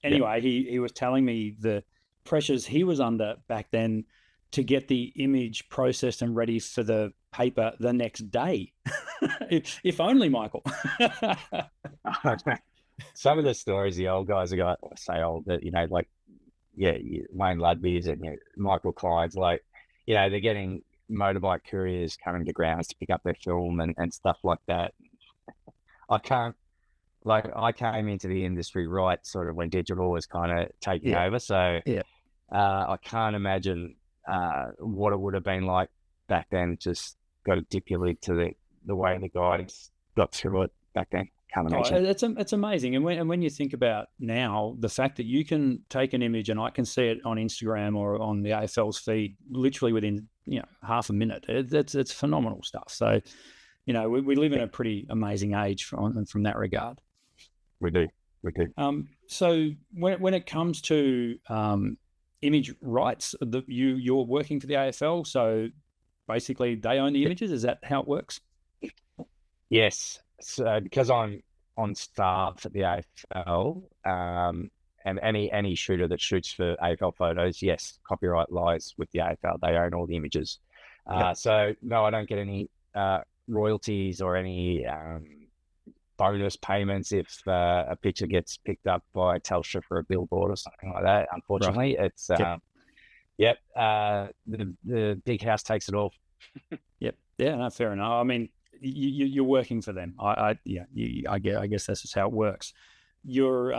Anyway, he was telling me the pressures he was under back then to get the image processed and ready for the paper the next day. if only, Michael. Some of the stories the old guys have got, I say old, that, like, Wayne Ludby's and Michael Clyde's, like, they're getting motorbike couriers coming to grounds to pick up their film and stuff like that. I came into the industry right sort of when digital was kind of taking over. So I can't imagine what it would have been like back then. Just got to dip your lid to the way the guys got through it back then. Can't imagine. It's amazing. And when you think about now, the fact that you can take an image and I can see it on Instagram or on the AFL's feed literally within half a minute, it's phenomenal stuff. So, we live in a pretty amazing age from that regard. We do. So when it comes to image rights, you're working for the AFL, so basically they own the images. Is that how it works? Yes. So because I'm on staff at the AFL, and any shooter that shoots for AFL photos, yes, copyright lies with the AFL. They own all the images. So no, I don't get any royalties or any bonus payments if a picture gets picked up by Telstra for a billboard or something like that. Unfortunately, it's the big house takes it all. No, fair enough. I mean, you're working for them. I guess that's just how it works. Your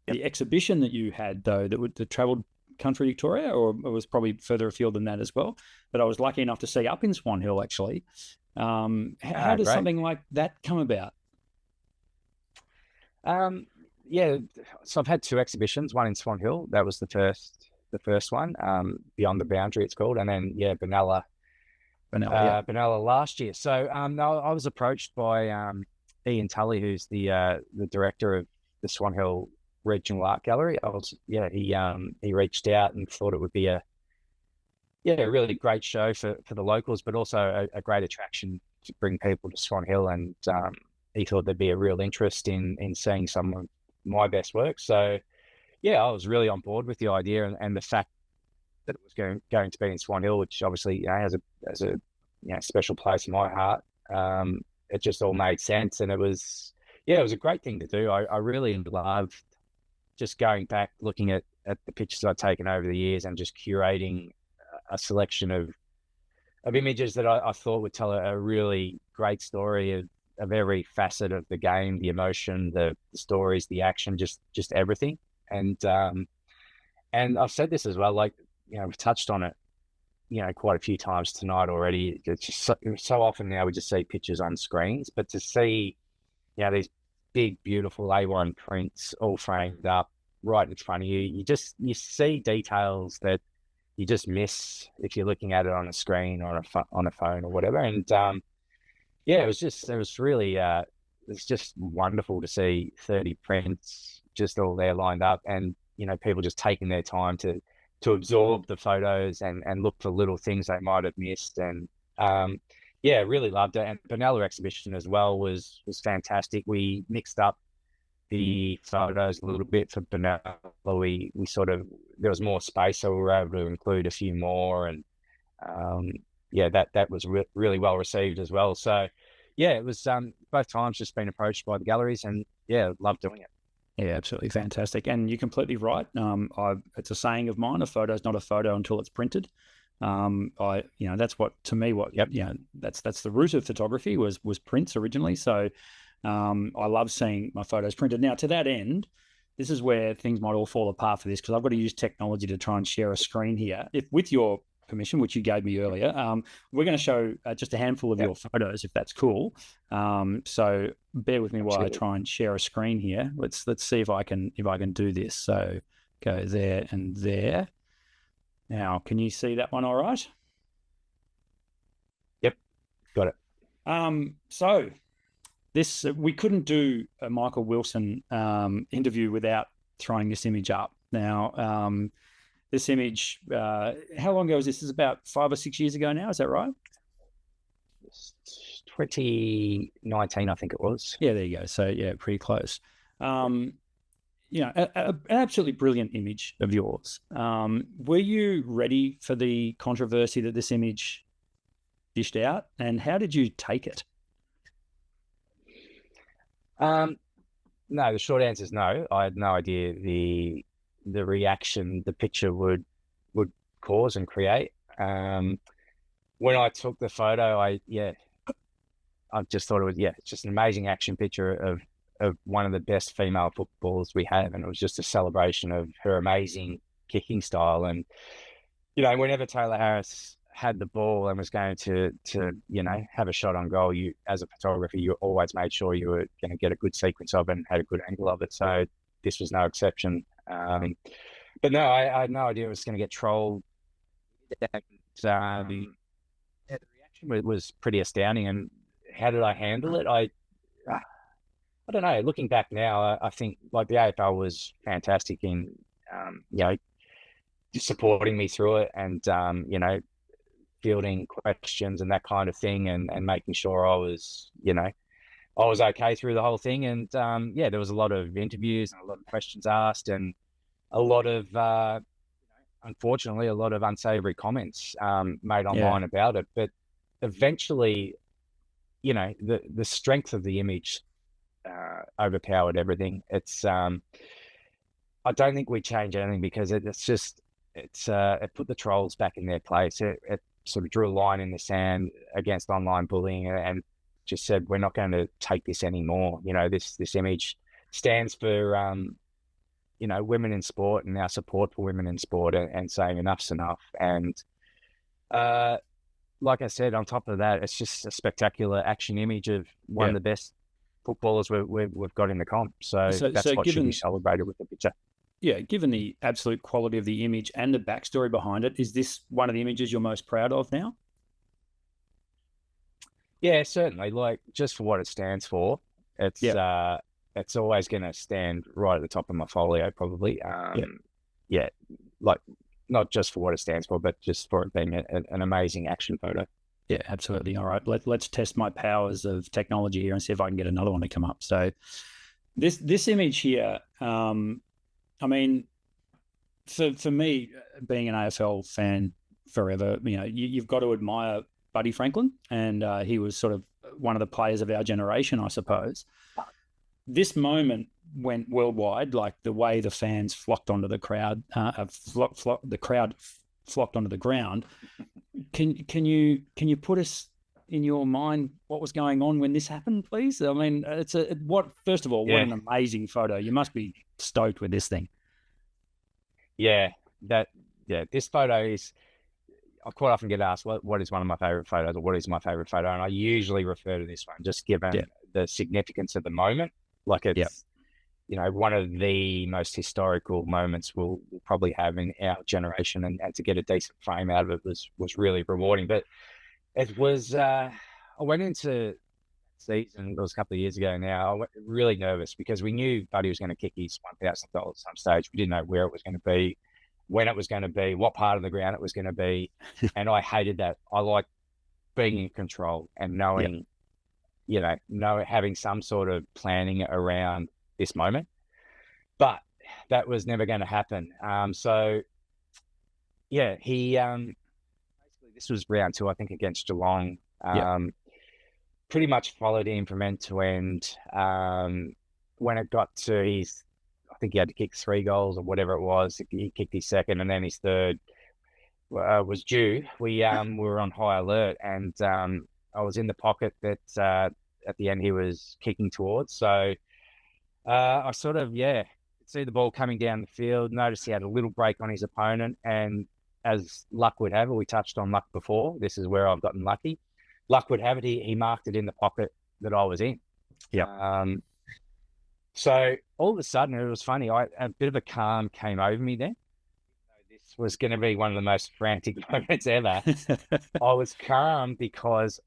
the exhibition that you had though that traveled country Victoria, or it was probably further afield than that as well, but I was lucky enough to see up in Swan Hill actually. How does something like that come about? So I've had two exhibitions, one in Swan Hill, that was the first one, Beyond the Boundary it's called, and then Benalla last year. So no, I was approached by Ian Tully, who's the director of the Swan Hill Regional Art Gallery. He reached out and thought it would be a really great show for the locals, but also a great attraction to bring people to Swan Hill, and he thought there'd be a real interest in seeing some of my best work. So I was really on board with the idea, and the fact that it was going to be in Swan Hill, which obviously has a special place in my heart. It just all made sense, and it was a great thing to do. I really loved just going back, looking at the pictures I'd taken over the years, and just curating a selection of images that I thought would tell a really great story of every facet of the game, the emotion, the stories, the action, just everything. And I've said this as well, like, we've touched on it, quite a few times tonight already. It's just so often now we just see pictures on screens, but to see, these big, beautiful A1 prints all framed up right in front of you, you see details that you just miss if you're looking at it on a screen or on a phone or whatever. And it was just wonderful to see 30 prints just all there lined up, and people just taking their time to absorb the photos and look for little things they might have missed. And really loved it. And Benalla exhibition as well was fantastic. We mixed up the photos a little bit for Benalla. We there was more space, so we were able to include a few more, and that was really well received as well. So it was both times just been approached by the galleries, and loved doing it. Yeah, absolutely fantastic. And you're completely right. It's a saying of mine: a photo is not a photo until it's printed. That's that's the root of photography was prints originally. So I love seeing my photos printed. Now, to that end, this is where things might all fall apart for this, because I've got to use technology to try and share a screen here. If with your permission, which you gave me earlier, we're going to show just a handful of your photos, if that's cool. So bear with me while I try and share a screen here. Let's see if I can do this. So go there and there. Now, can you see that one all right? Yep, got it. So this we couldn't do a Michael Willson interview without throwing this image up. Now, this image, how long ago was this? This is about 5 or 6 years ago now. Is that right? 2019, I think it was. Yeah, there you go. So yeah, pretty close. An absolutely brilliant image of yours. Were you ready for the controversy that this image dished out, and how did you take it? No, the short answer is no. I had no idea the reaction the picture would cause and create. When I took the photo, I just thought it was it's just an amazing action picture of one of the best female footballers we have, and it was just a celebration of her amazing kicking style. And whenever Taylor Harris had the ball and was going to have a shot on goal, you, as a photographer, you always made sure you were going to get a good sequence of it and had a good angle of it. So this was no exception. But no, I had no idea it was going to get trolled. The reaction was pretty astounding. And how did I handle it? I don't know. Looking back now, I think like the AFL was fantastic in supporting me through it, and fielding questions and that kind of thing, and making sure I was okay through the whole thing. And there was a lot of interviews and a lot of questions asked, and a lot of unfortunately a lot of unsavory comments made online about it. But eventually, the strength of the image overpowered everything. It's I don't think we change anything, because it put the trolls back in their place. It sort of drew a line in the sand against online bullying, and just said, we're not going to take this anymore. This image stands for women in sport, and our support for women in sport, and saying enough's enough. And like I said, on top of that, it's just a spectacular action image of one of the best footballers we've got in the comp. So that's what should be celebrated with the picture. Yeah, given the absolute quality of the image and the backstory behind it, is this one of the images you're most proud of now? Yeah, certainly. Like, just for what it stands for, it's always going to stand right at the top of my folio, probably. Like, not just for what it stands for, but just for it being an amazing action photo. Yeah, absolutely. All right, let's test my powers of technology here and see if I can get another one to come up. So this image here, I mean, for me, being an AFL fan forever, you've got to admire Buddy Franklin, and he was sort of one of the players of our generation, I suppose. This moment went worldwide, like the way the fans flocked onto the crowd, the crowd flocked onto the ground. Can you put us in your mind what was going on when this happened, please? I mean, first of all, what an amazing photo. You must be stoked with this thing. This photo is, I quite often get asked what is one of my favorite photos, or what is my favorite photo, and I usually refer to this one, just given the significance of the moment. Like, it's one of the most historical moments we'll probably have in our generation, and to get a decent frame out of it was really rewarding. But it was I went into season, it was a couple of years ago now, I went really nervous, because we knew Buddy was going to kick his $1,000 at some stage. We didn't know where it was going to be, when it was going to be, what part of the ground it was going to be. And I hated that. I like being in control and knowing, having some sort of planning around this moment. But that was never going to happen. He basically, this was round 2, I think, against Geelong. Pretty much followed him from end to end. When it got to I think he had to kick 3 goals or whatever it was. He kicked his second, and then his third was due. We were on high alert, and I was in the pocket that at the end he was kicking towards. So I sort of see the ball coming down the field, noticed he had a little break on his opponent, and as luck would have it, we touched on luck before. This is where I've gotten lucky. Luck would have it, he marked it in the pocket that I was in. So all of a sudden, it was funny. A bit of a calm came over me then. was going to be one of the most frantic moments ever. I was calm because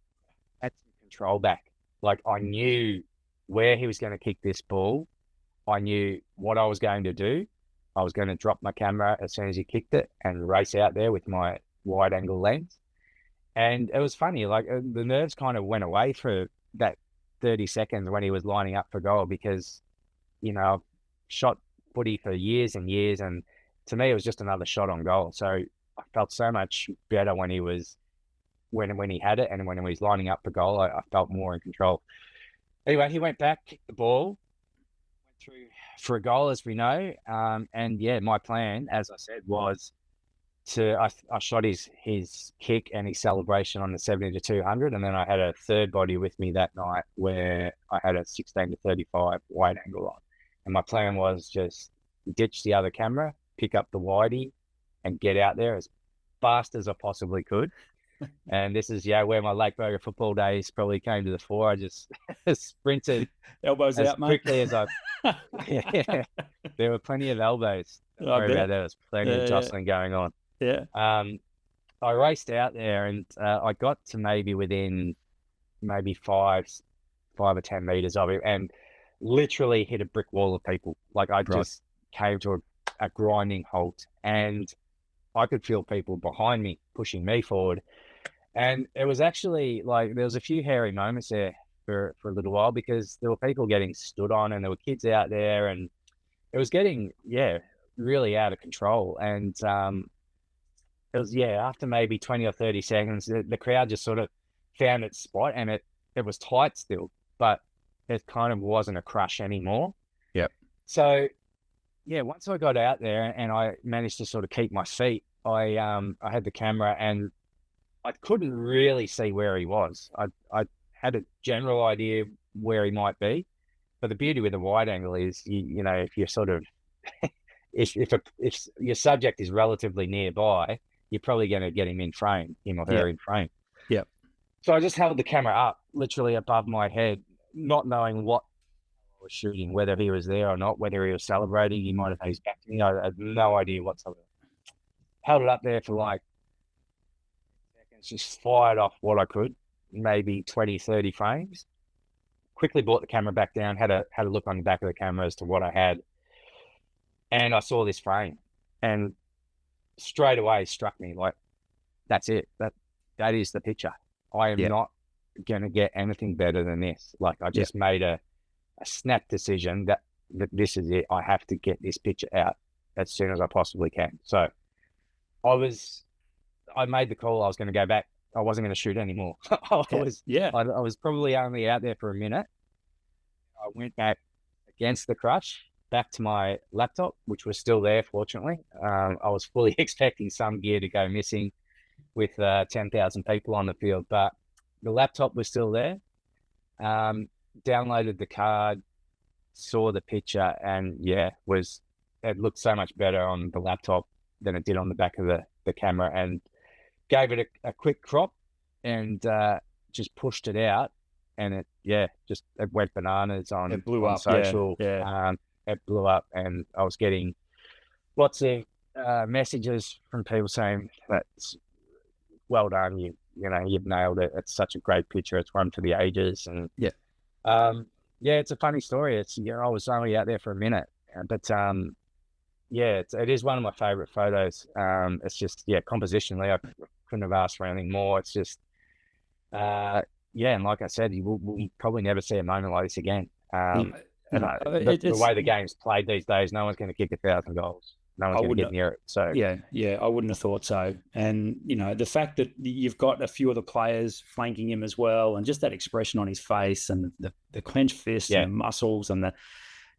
I had some control back. Like, I knew where he was going to kick this ball. I knew what I was going to do. I was going to drop my camera as soon as he kicked it and race out there with my wide angle lens. And it was funny, like the nerves kind of went away for that 30 seconds when he was lining up for goal, because, you know, I've shot footy for years and years, and to me it was just another shot on goal. So I felt so much better when he was when he had it, and when he was lining up for goal, I felt more in control. Anyway, he went back, kicked the ball, went through for a goal, as we know. And yeah, my plan, as I said, was I shot his kick and his celebration on the 70 to 200, and then I had a third body with me that night where I had a 16 to 35 wide angle on. And my plan was just ditch the other camera, pick up the widey, and get out there as fast as I possibly could. And this is where my Lake Boga football days probably came to the fore. I just sprinted elbows as out, mate. quickly as I. Yeah, there were plenty of elbows. There was plenty of jostling going on. Yeah. I raced out there, and I got to maybe within maybe 5 or 10 meters of it, and literally hit a brick wall of people. Like, I just came to a grinding halt, and I could feel people behind me pushing me forward. And it was actually like, there was a few hairy moments there for a little while, because there were people getting stood on, and there were kids out there, and it was getting, really out of control. And it was, after maybe 20 or 30 seconds, the crowd just sort of found its spot, and it was tight still, but it kind of wasn't a crush anymore. Yep. So, once I got out there and I managed to sort of keep my feet, I had the camera, and I couldn't really see where he was. I had a general idea where he might be, but the beauty with a wide angle is, you know, if you're sort of, if your subject is relatively nearby, you're probably going to get him in frame, him or her in frame. Yep. So I just held the camera up, literally above my head, not knowing what I was shooting, whether he was there or not, whether he was celebrating, he might have had his back to me. I had no idea whatsoever. Held it up there for like seconds, just fired off what I could, maybe 20, 30 frames. Quickly brought the camera back down, had a look on the back of the camera as to what I had. And I saw this frame, and straight away struck me like, that's it. That is the picture. I am not going to get anything better than this. Like, I just made a snap decision that this is it. I have to get this picture out as soon as I possibly can. So I made the call. I was going to go back. I wasn't going to shoot anymore. I was probably only out there for a minute. I went back against the crush, back to my laptop, which was still there, fortunately. I was fully expecting some gear to go missing with 10,000 people on the field, but the laptop was still there. Downloaded the card, saw the picture, and it looked so much better on the laptop than it did on the back of the camera, and gave it a quick crop, and just pushed it out, and it went bananas on, it blew on up social. It blew up, and I was getting lots of messages from people saying that, well done, you've nailed it. It's such a great picture. It's one for the ages. And it's a funny story. It's, I was only out there for a minute, but it is one of my favorite photos. It's just, compositionally, I couldn't have asked for anything more. It's just, and like I said, we'll probably never see a moment like this again. The way the game's played these days, no one's going to kick 1,000 goals. No one's going to get near it. So I wouldn't have thought so. And the fact that you've got a few of the players flanking him as well, and just that expression on his face, and the clenched fist and the muscles, and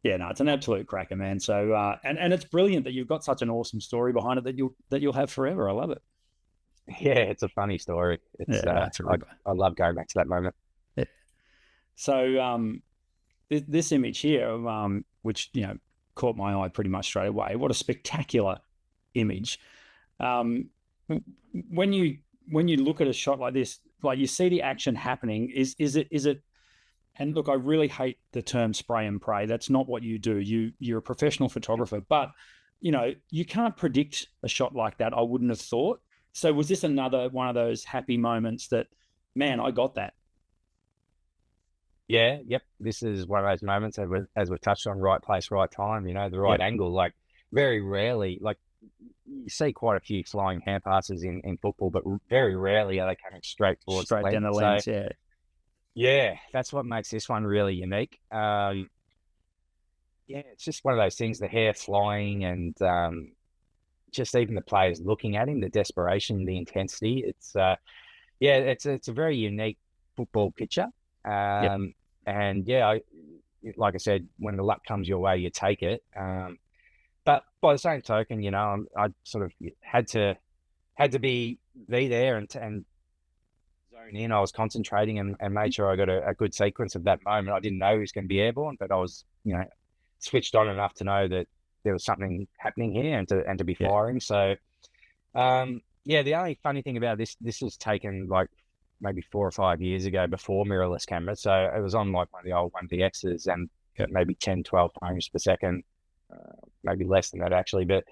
it's an absolute cracker, man. So and it's brilliant that you've got such an awesome story behind it that you'll have forever. I love it. Yeah, it's a funny story. It's I love going back to that moment. Yeah. So this image here, which caught my eye pretty much straight away. What a spectacular image! When you look at a shot like this, like you see the action happening, is it? And look, I really hate the term spray and pray. That's not what you do. You're a professional photographer, but you can't predict a shot like that, I wouldn't have thought. So was this another one of those happy moments that, man, I got that? Yeah, yep. This is one of those moments as we've touched on, right place, right time, the right angle. Like very rarely, like you see quite a few flying hand passes in football, but very rarely are they coming straight towards the Straight down the lens, yeah. Yeah, that's what makes this one really unique. Yeah, it's just one of those things, the hair flying and just even the players looking at him, the desperation, the intensity. It's a very unique football picture. And yeah, like I said, when the luck comes your way, you take it. But by the same token, I sort of had to be there and zone in. I was concentrating and made sure I got a good sequence of that moment. I didn't know he was going to be airborne, but I was, switched on enough to know that there was something happening here and to be firing. So, the only funny thing about this was taken like maybe 4 or 5 years ago before mirrorless cameras. So it was on like one of the old 1DXs and maybe 10, 12 frames per second, maybe less than that actually. But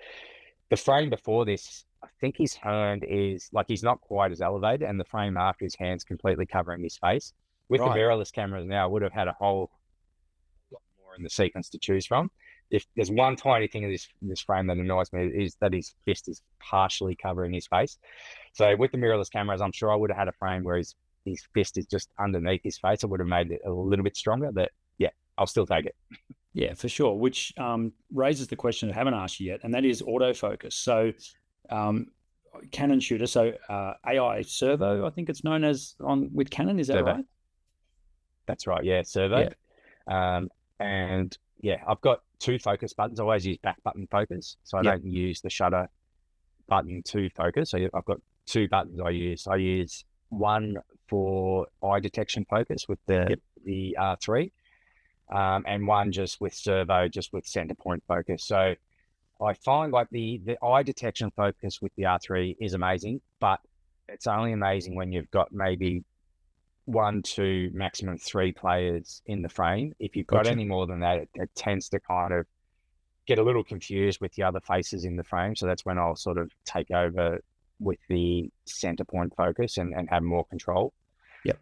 the frame before this, I think his hand is like, he's not quite as elevated, and the frame after his hand's completely covering his face. With the mirrorless cameras now, I would have had a whole lot more in the sequence to choose from. If there's one tiny thing in this frame that annoys me, is that his fist is partially covering his face. So with the mirrorless cameras, I'm sure I would have had a frame where his fist is just underneath his face. I would have made it a little bit stronger, but yeah, I'll still take it. Yeah, for sure. Which raises the question I haven't asked you yet, and that is autofocus. So Canon shooter, so AI servo, I think it's known as with Canon. Is that servo. right? That's right. Yeah, servo. Yeah. And yeah, I've got 2 focus buttons. I always use back button focus, so I don't use the shutter button to focus. So I've got 2 buttons I use. I use one for eye detection focus with the R3, and one just with servo, just with center point focus. So I find like the eye detection focus with the R3 is amazing, but it's only amazing when you've got maybe 1, 2, maximum 3 players in the frame. If you've got any more than that, it tends to kind of get a little confused with the other faces in the frame. So that's when I'll sort of take over with the center point focus and have more control. Yep.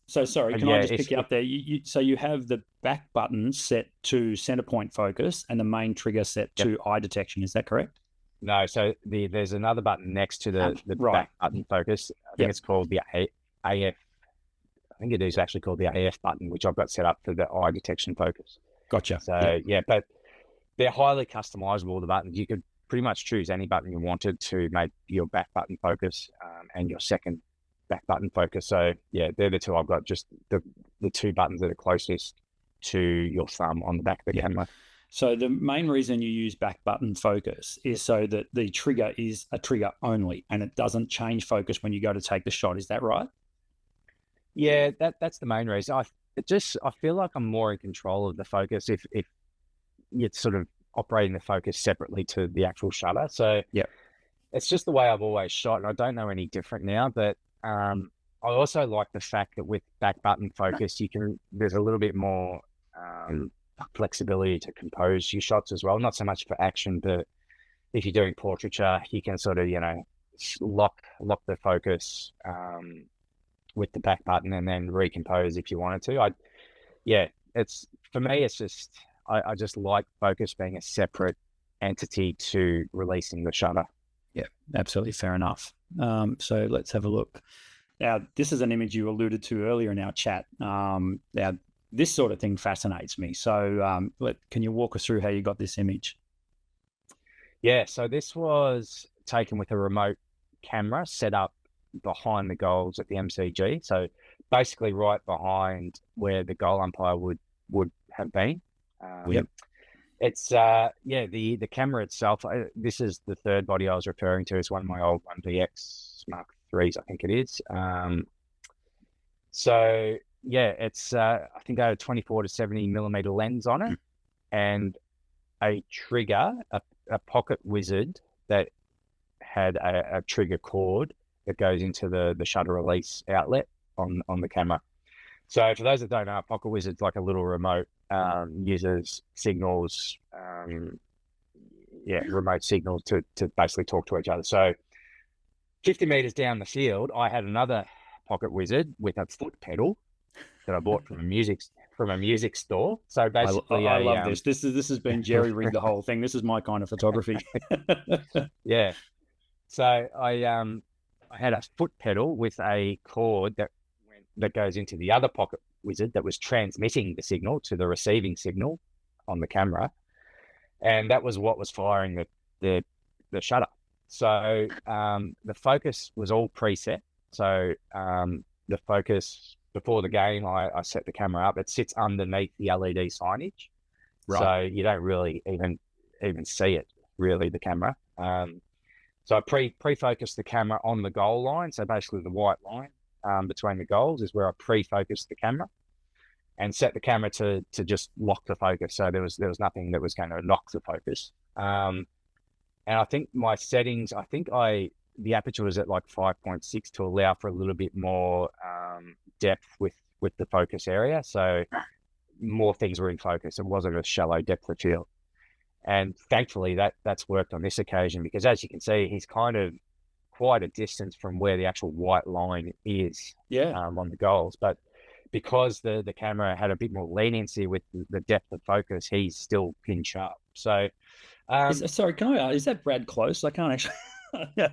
So sorry, can I just pick you up there? So you have the back button set to center point focus and the main trigger set to eye detection. Is that correct? No. So there's another button next to the back button focus. I think it's called the AF. I think it is actually called the AF button, which I've got set up for the eye detection focus. Gotcha. So but they're highly customizable, the buttons. You could pretty much choose any button you wanted to make your back button focus and your second back button focus. So yeah, they're the 2 I've got, just the 2 buttons that are closest to your thumb on the back of the camera. So the main reason you use back button focus is so that the trigger is a trigger only and it doesn't change focus when you go to take the shot. Is that right? Yeah, that's the main reason. I feel like I'm more in control of the focus if you're sort of operating the focus separately to the actual shutter. So it's just the way I've always shot, and I don't know any different now. But I also like the fact that with back button focus, there's a little bit more flexibility to compose your shots as well. Not so much for action, but if you're doing portraiture, you can sort of lock the focus with the back button and then recompose if you wanted to. It's for me. It's just I just like focus being a separate entity to releasing the shutter. Yeah, absolutely fair enough. So let's have a look. Now, this is an image you alluded to earlier in our chat. Now, this sort of thing fascinates me. So can you walk us through how you got this image? Yeah, so this was taken with a remote camera set up behind the goals at the MCG. So basically right behind where the goal umpire would have been. It's the camera itself. This is the third body I was referring to. It's one of my old 1DX Mark IIIs, I think it is. So yeah, it's I think I had a 24 to 70 millimeter lens on it, and a trigger, a pocket wizard that had a trigger cord that goes into the shutter release outlet on the camera. So for those that don't know, a pocket wizard's like a little remote, uses signals, remote signal to basically talk to each other. So 50 meters down the field, I had another pocket wizard with a foot pedal that I bought from a music store. So basically, I love this. This has been jerry rigged the whole thing. This is my kind of photography. Yeah. So I had a foot pedal with a cord that goes into the other pocket wizard that was transmitting the signal to the receiving signal on the camera, and that was what was firing the shutter. So the focus was all preset. So the focus before the game, I set the camera up. It sits underneath the LED signage, right? So you don't really even see it, really, the camera. So I pre-focused the camera on the goal line. So basically the white line between the goals is where I pre-focused the camera, and set the camera to just lock the focus. So there was nothing that was going to knock the focus. And I think my settings, the aperture was at like 5.6 to allow for a little bit more depth with the focus area. So more things were in focus. It wasn't a shallow depth of field. And thankfully that's worked on this occasion, because as you can see, he's kind of quite a distance from where the actual white line is on the goals. But because the camera had a bit more leniency with the depth of focus, he's still pin sharp. So sorry, can I? Is that Brad Close? I can't actually. Yeah,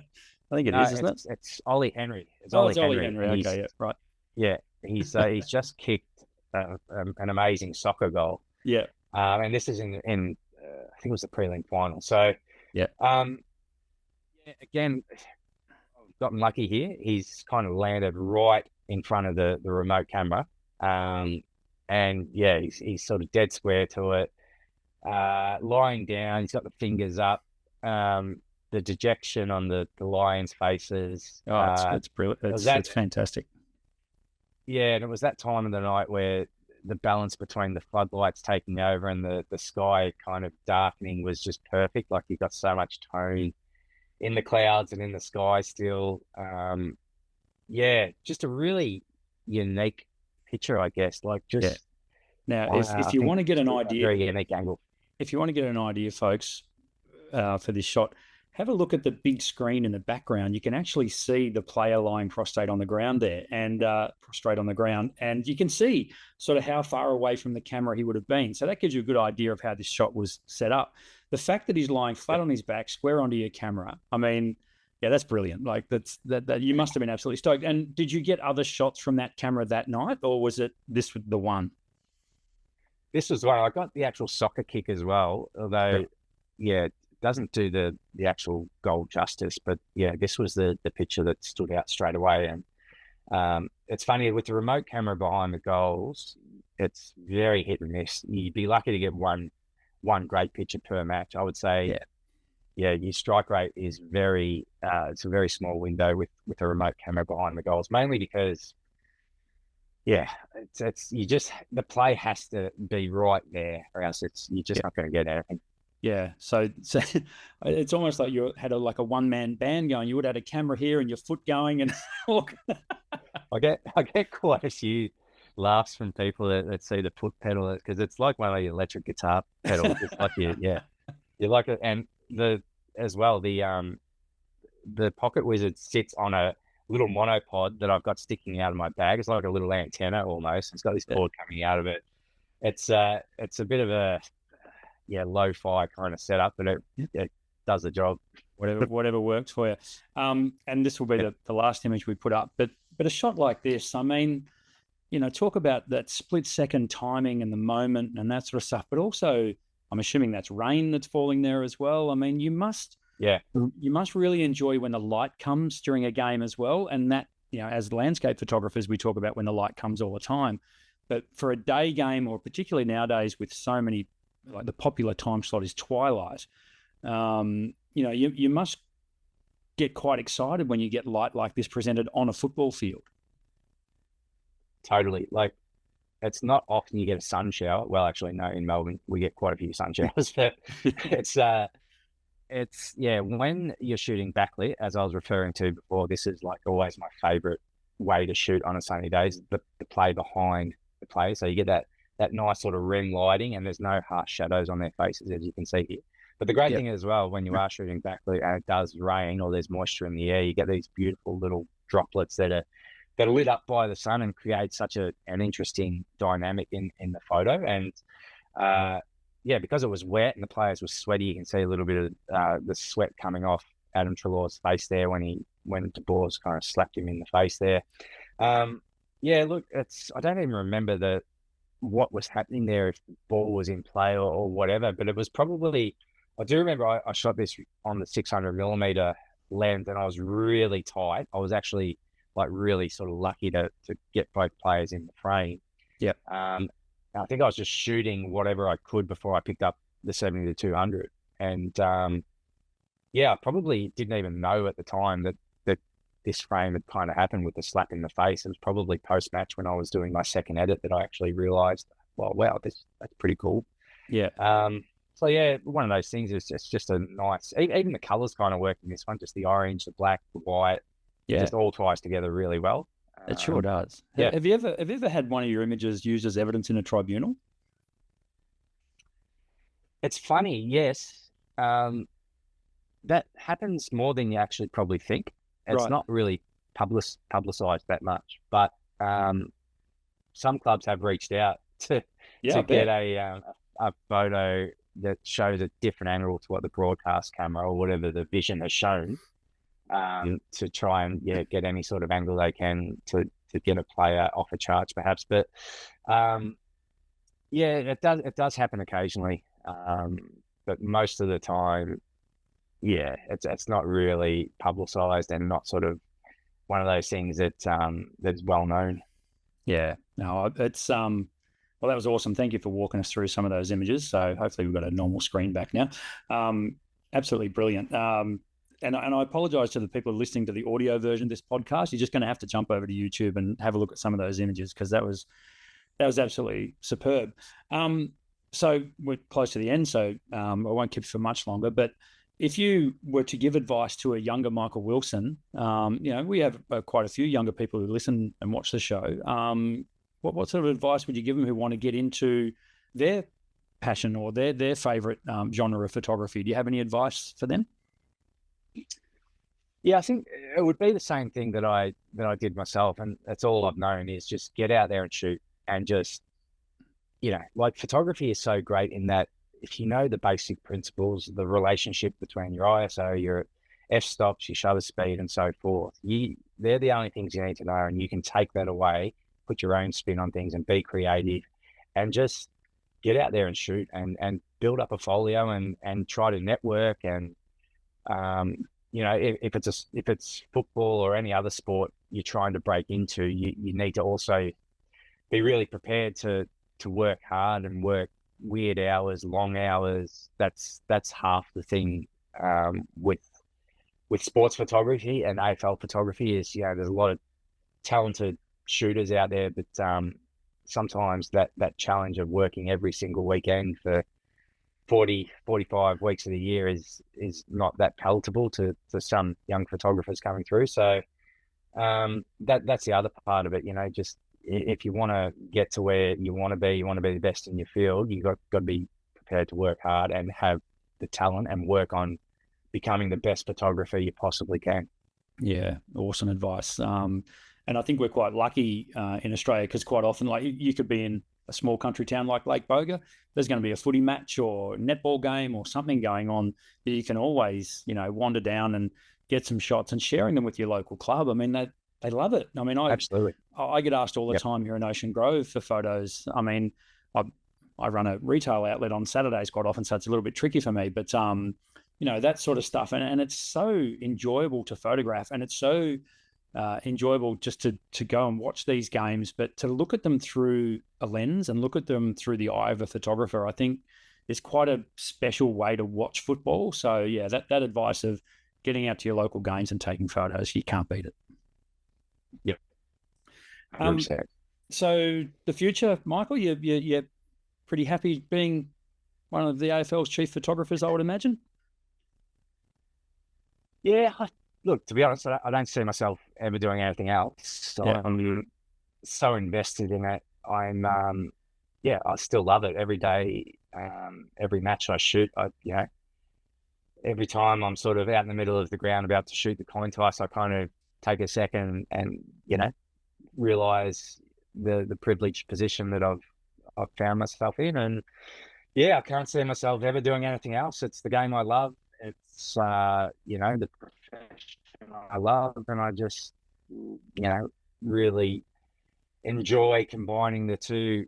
I think it is. Isn't it? It's Ollie Henry. It's Ollie Henry. Okay, yeah, right. Yeah, he's just kicked an amazing soccer goal. Yeah, and this is in I think it was the prelim final. So yeah, again, I've gotten lucky here. He's kind of landed right in front of the remote camera, and yeah, he's sort of dead square to it. Lying down, he's got the fingers up. The dejection on the lions' faces. It's brilliant. It's fantastic. Yeah, and it was that time of the night where the balance between the floodlights taking over and the sky kind of darkening was just perfect. Like, you got so much tone in the clouds and in the sky still. Yeah, just a really unique picture, I guess. Like, just now, if you want to get an idea, very unique angle. If you want to get an idea, folks, for this shot, have a look at the big screen in the background. You can actually see the player lying prostrate on the ground there, and you can see sort of how far away from the camera he would have been. So that gives you a good idea of how this shot was set up. The fact that he's lying flat on his back, square onto your camera, I mean, yeah, that's brilliant. Like, that you must have been absolutely stoked. And did you get other shots from that camera that night, or was it this the one? This was one. I got the actual soccer kick as well, although, it doesn't do the actual goal justice. But yeah, this was the picture that stood out straight away. And it's funny, with the remote camera behind the goals, it's very hit and miss. You'd be lucky to get one great picture per match. I would say, your strike rate is it's a very small window with a remote camera behind the goals, mainly because it's the play has to be right there, or else you're just not going to get anything. Yeah, so it's almost like you had a one-man band going. You would have had a camera here and your foot going, and I get quite a few laughs from people that see the foot pedal, because it's like one of the electric guitar pedals. It's like you like it, and the pocket wizard sits on a little monopod that I've got sticking out of my bag. It's like a little antenna almost. It's got this cord coming out of it. It's a bit of a lo-fi kind of setup, but it does the job. Whatever works for you. And this will be the last image we put up. But a shot like this, I mean, talk about that split-second timing and the moment and that sort of stuff. But also, I'm assuming that's rain that's falling there as well. I mean, you must really enjoy when the light comes during a game as well. And that, as landscape photographers, we talk about when the light comes all the time. But for a day game, or particularly nowadays with so many, like the popular time slot is twilight, you must get quite excited when you get light like this presented on a football field. Totally. Like, it's not often you get a sun shower. Well, actually, no, in Melbourne, we get quite a few sun showers, but when you're shooting backlit, as I was referring to before, this is like always my favorite way to shoot on a sunny day, is the play behind the play. So you get that nice sort of ring lighting, and there's no harsh shadows on their faces, as you can see here. But the great Yep. thing as well, when you are shooting backlit and it does rain or there's moisture in the air, you get these beautiful little droplets that are lit up by the sun and create such an interesting dynamic in the photo. And yeah, because it was wet and the players were sweaty, you can see a little bit of the sweat coming off Adam Treloar's face there when De Boer's kind of slapped him in the face there. Yeah, look, I don't even remember what was happening there, if the ball was in play or whatever, but it was probably, I do remember I shot this on the 600mm lens and I was really tight. I was actually like really sort of lucky to get both players in the frame. Yep. I think I was just shooting whatever I could before I picked up the 70-200. And yeah, I probably didn't even know at the time that this frame had kind of happened with the slap in the face. It was probably post-match when I was doing my second edit that I actually realized, well, wow, that's pretty cool. Yeah. So yeah, one of those things is just a nice, even the colors kind of work in this one, just the orange, the black, the white, Yeah. it just all ties together really well. It sure does. Yeah. Have you ever had one of your images used as evidence in a tribunal? It's funny, yes. That happens more than you actually probably think. It's Right. not really publicized that much, but some clubs have reached out to Yeah, I get bet. a photo that shows a different angle to what the broadcast camera or whatever the vision has shown, to try and get any sort of angle they can to get a player off a charge, perhaps. But yeah, it does happen occasionally, but most of the time, yeah, it's not really publicized and not sort of one of those things that that's well known. Yeah. No, it's well, that was awesome. Thank you for walking us through some of those images. So hopefully we've got a normal screen back now. Absolutely brilliant. And I apologize to the people listening to the audio version of this podcast. You're just going to have to jump over to YouTube and have a look at some of those images, because that was absolutely superb. So we're close to the end, so I won't keep you for much longer. But if you were to give advice to a younger Michael Willson, we have quite a few younger people who listen and watch the show. What sort of advice would you give them who want to get into their passion or their favorite genre of photography? Do you have any advice for them? Yeah, I think it would be the same thing that I did myself, and that's all I've known is just get out there and shoot, and just, like photography is so great in that if you know the basic principles, the relationship between your ISO, your f-stops, your shutter speed, and so forth, they're the only things you need to know, and you can take that away, put your own spin on things, and be creative, and just get out there and shoot, and build up a folio, and try to network, and if it's football or any other sport you're trying to break into, you need to also be really prepared to work hard and work weird hours, long hours. That's half the thing with sports photography and AFL photography is, there's a lot of talented shooters out there, but sometimes that challenge of working every single weekend for 45 weeks of the year is not that palatable to some young photographers coming through. So that's the other part of it. Just if you want to get to where you want to be the best in your field, you've got to be prepared to work hard and have the talent and work on becoming the best photographer you possibly can. Yeah, awesome advice. And I think we're quite lucky in Australia, because quite often, like, you could be in a small country town like Lake Boga, there's going to be a footy match or netball game or something going on that you can always, wander down and get some shots, and sharing them with your local club. I mean, they love it. I mean, Absolutely. I get asked all the Yep. time here in Ocean Grove for photos. I mean, I run a retail outlet on Saturdays quite often, so it's a little bit tricky for me. But that sort of stuff, and it's so enjoyable to photograph, and it's so enjoyable just to go and watch these games, but to look at them through a lens and look at them through the eye of a photographer, I think is quite a special way to watch football. So yeah, that advice of getting out to your local games and taking photos, you can't beat it. Yep. 100%. So the future, Michael, you're pretty happy being one of the AFL's chief photographers, I would imagine. Yeah, look, to be honest, I don't see myself ever doing anything else. So Yeah. I'm so invested in it. I still love it every day. Every match I shoot, every time I'm sort of out in the middle of the ground about to shoot the coin toss, I kind of take a second and, realize the privileged position that I've found myself in. And yeah, I can't see myself ever doing anything else. It's the game I love. It's, the profession I love. And I just, really enjoy combining the two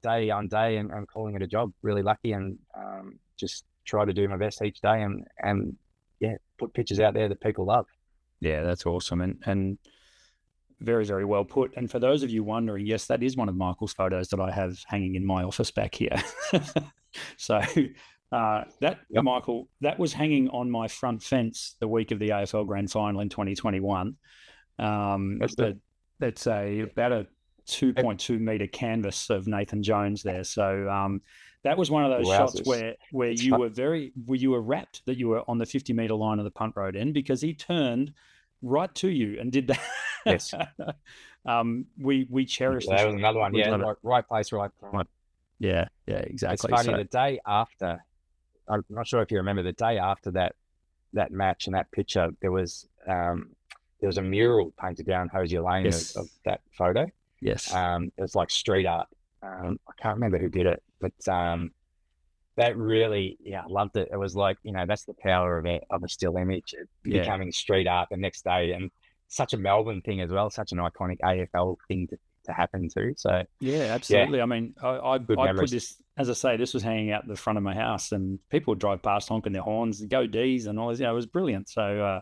day on day and calling it a job. Really lucky, and just try to do my best each day and put pictures out there that people love. Yeah, that's awesome. And very, very well put. And for those of you wondering, yes, that is one of Michael's photos that I have hanging in my office back here. So Michael, that was hanging on my front fence the week of the AFL Grand Final in 2021. That's about a 2.2 meter canvas of Nathan Jones there. So that was one of those shots where you were rapt that you were on the 50-meter line of the punt road end, because he turned right to you and did that. Yes. We cherish that. Was another one. Yeah, right place, right time. Yeah, exactly. It's funny, the day after, I'm not sure if you remember, the day after that match and that picture, there was a mural painted down Hosier Lane of that photo. Yes. It was like street art. I can't remember who did it, but that really, I loved it. It was like, that's the power of a still image becoming street art the next day, and such a Melbourne thing as well, such an iconic AFL thing to happen to. So yeah, absolutely. I mean, I put this, as I say, this was hanging out the front of my house, and people would drive past honking their horns, go D's and all this. It was brilliant. So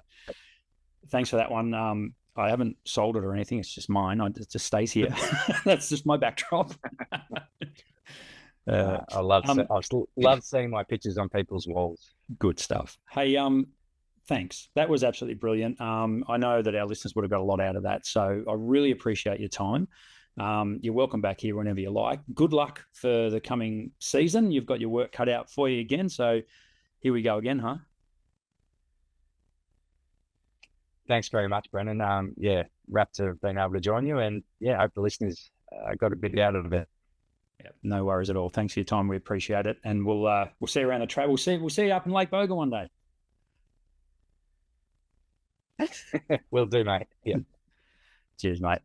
thanks for that one. I haven't sold it or anything. It's just mine. It just stays here. That's just my backdrop. I love seeing my pictures on people's walls. Good stuff. Hey, thanks. That was absolutely brilliant. I know that our listeners would have got a lot out of that, so I really appreciate your time. You're welcome back here whenever you like. Good luck for the coming season. You've got your work cut out for you again, so here we go again, huh? Thanks very much, Brendan. Wrapped to being able to join you, and hope the listeners got a bit out of it. Yeah, no worries at all. Thanks for your time. We appreciate it, and we'll see you around the track. We'll see you up in Lake Boga one day. Will do, mate. Yeah. Cheers, mate.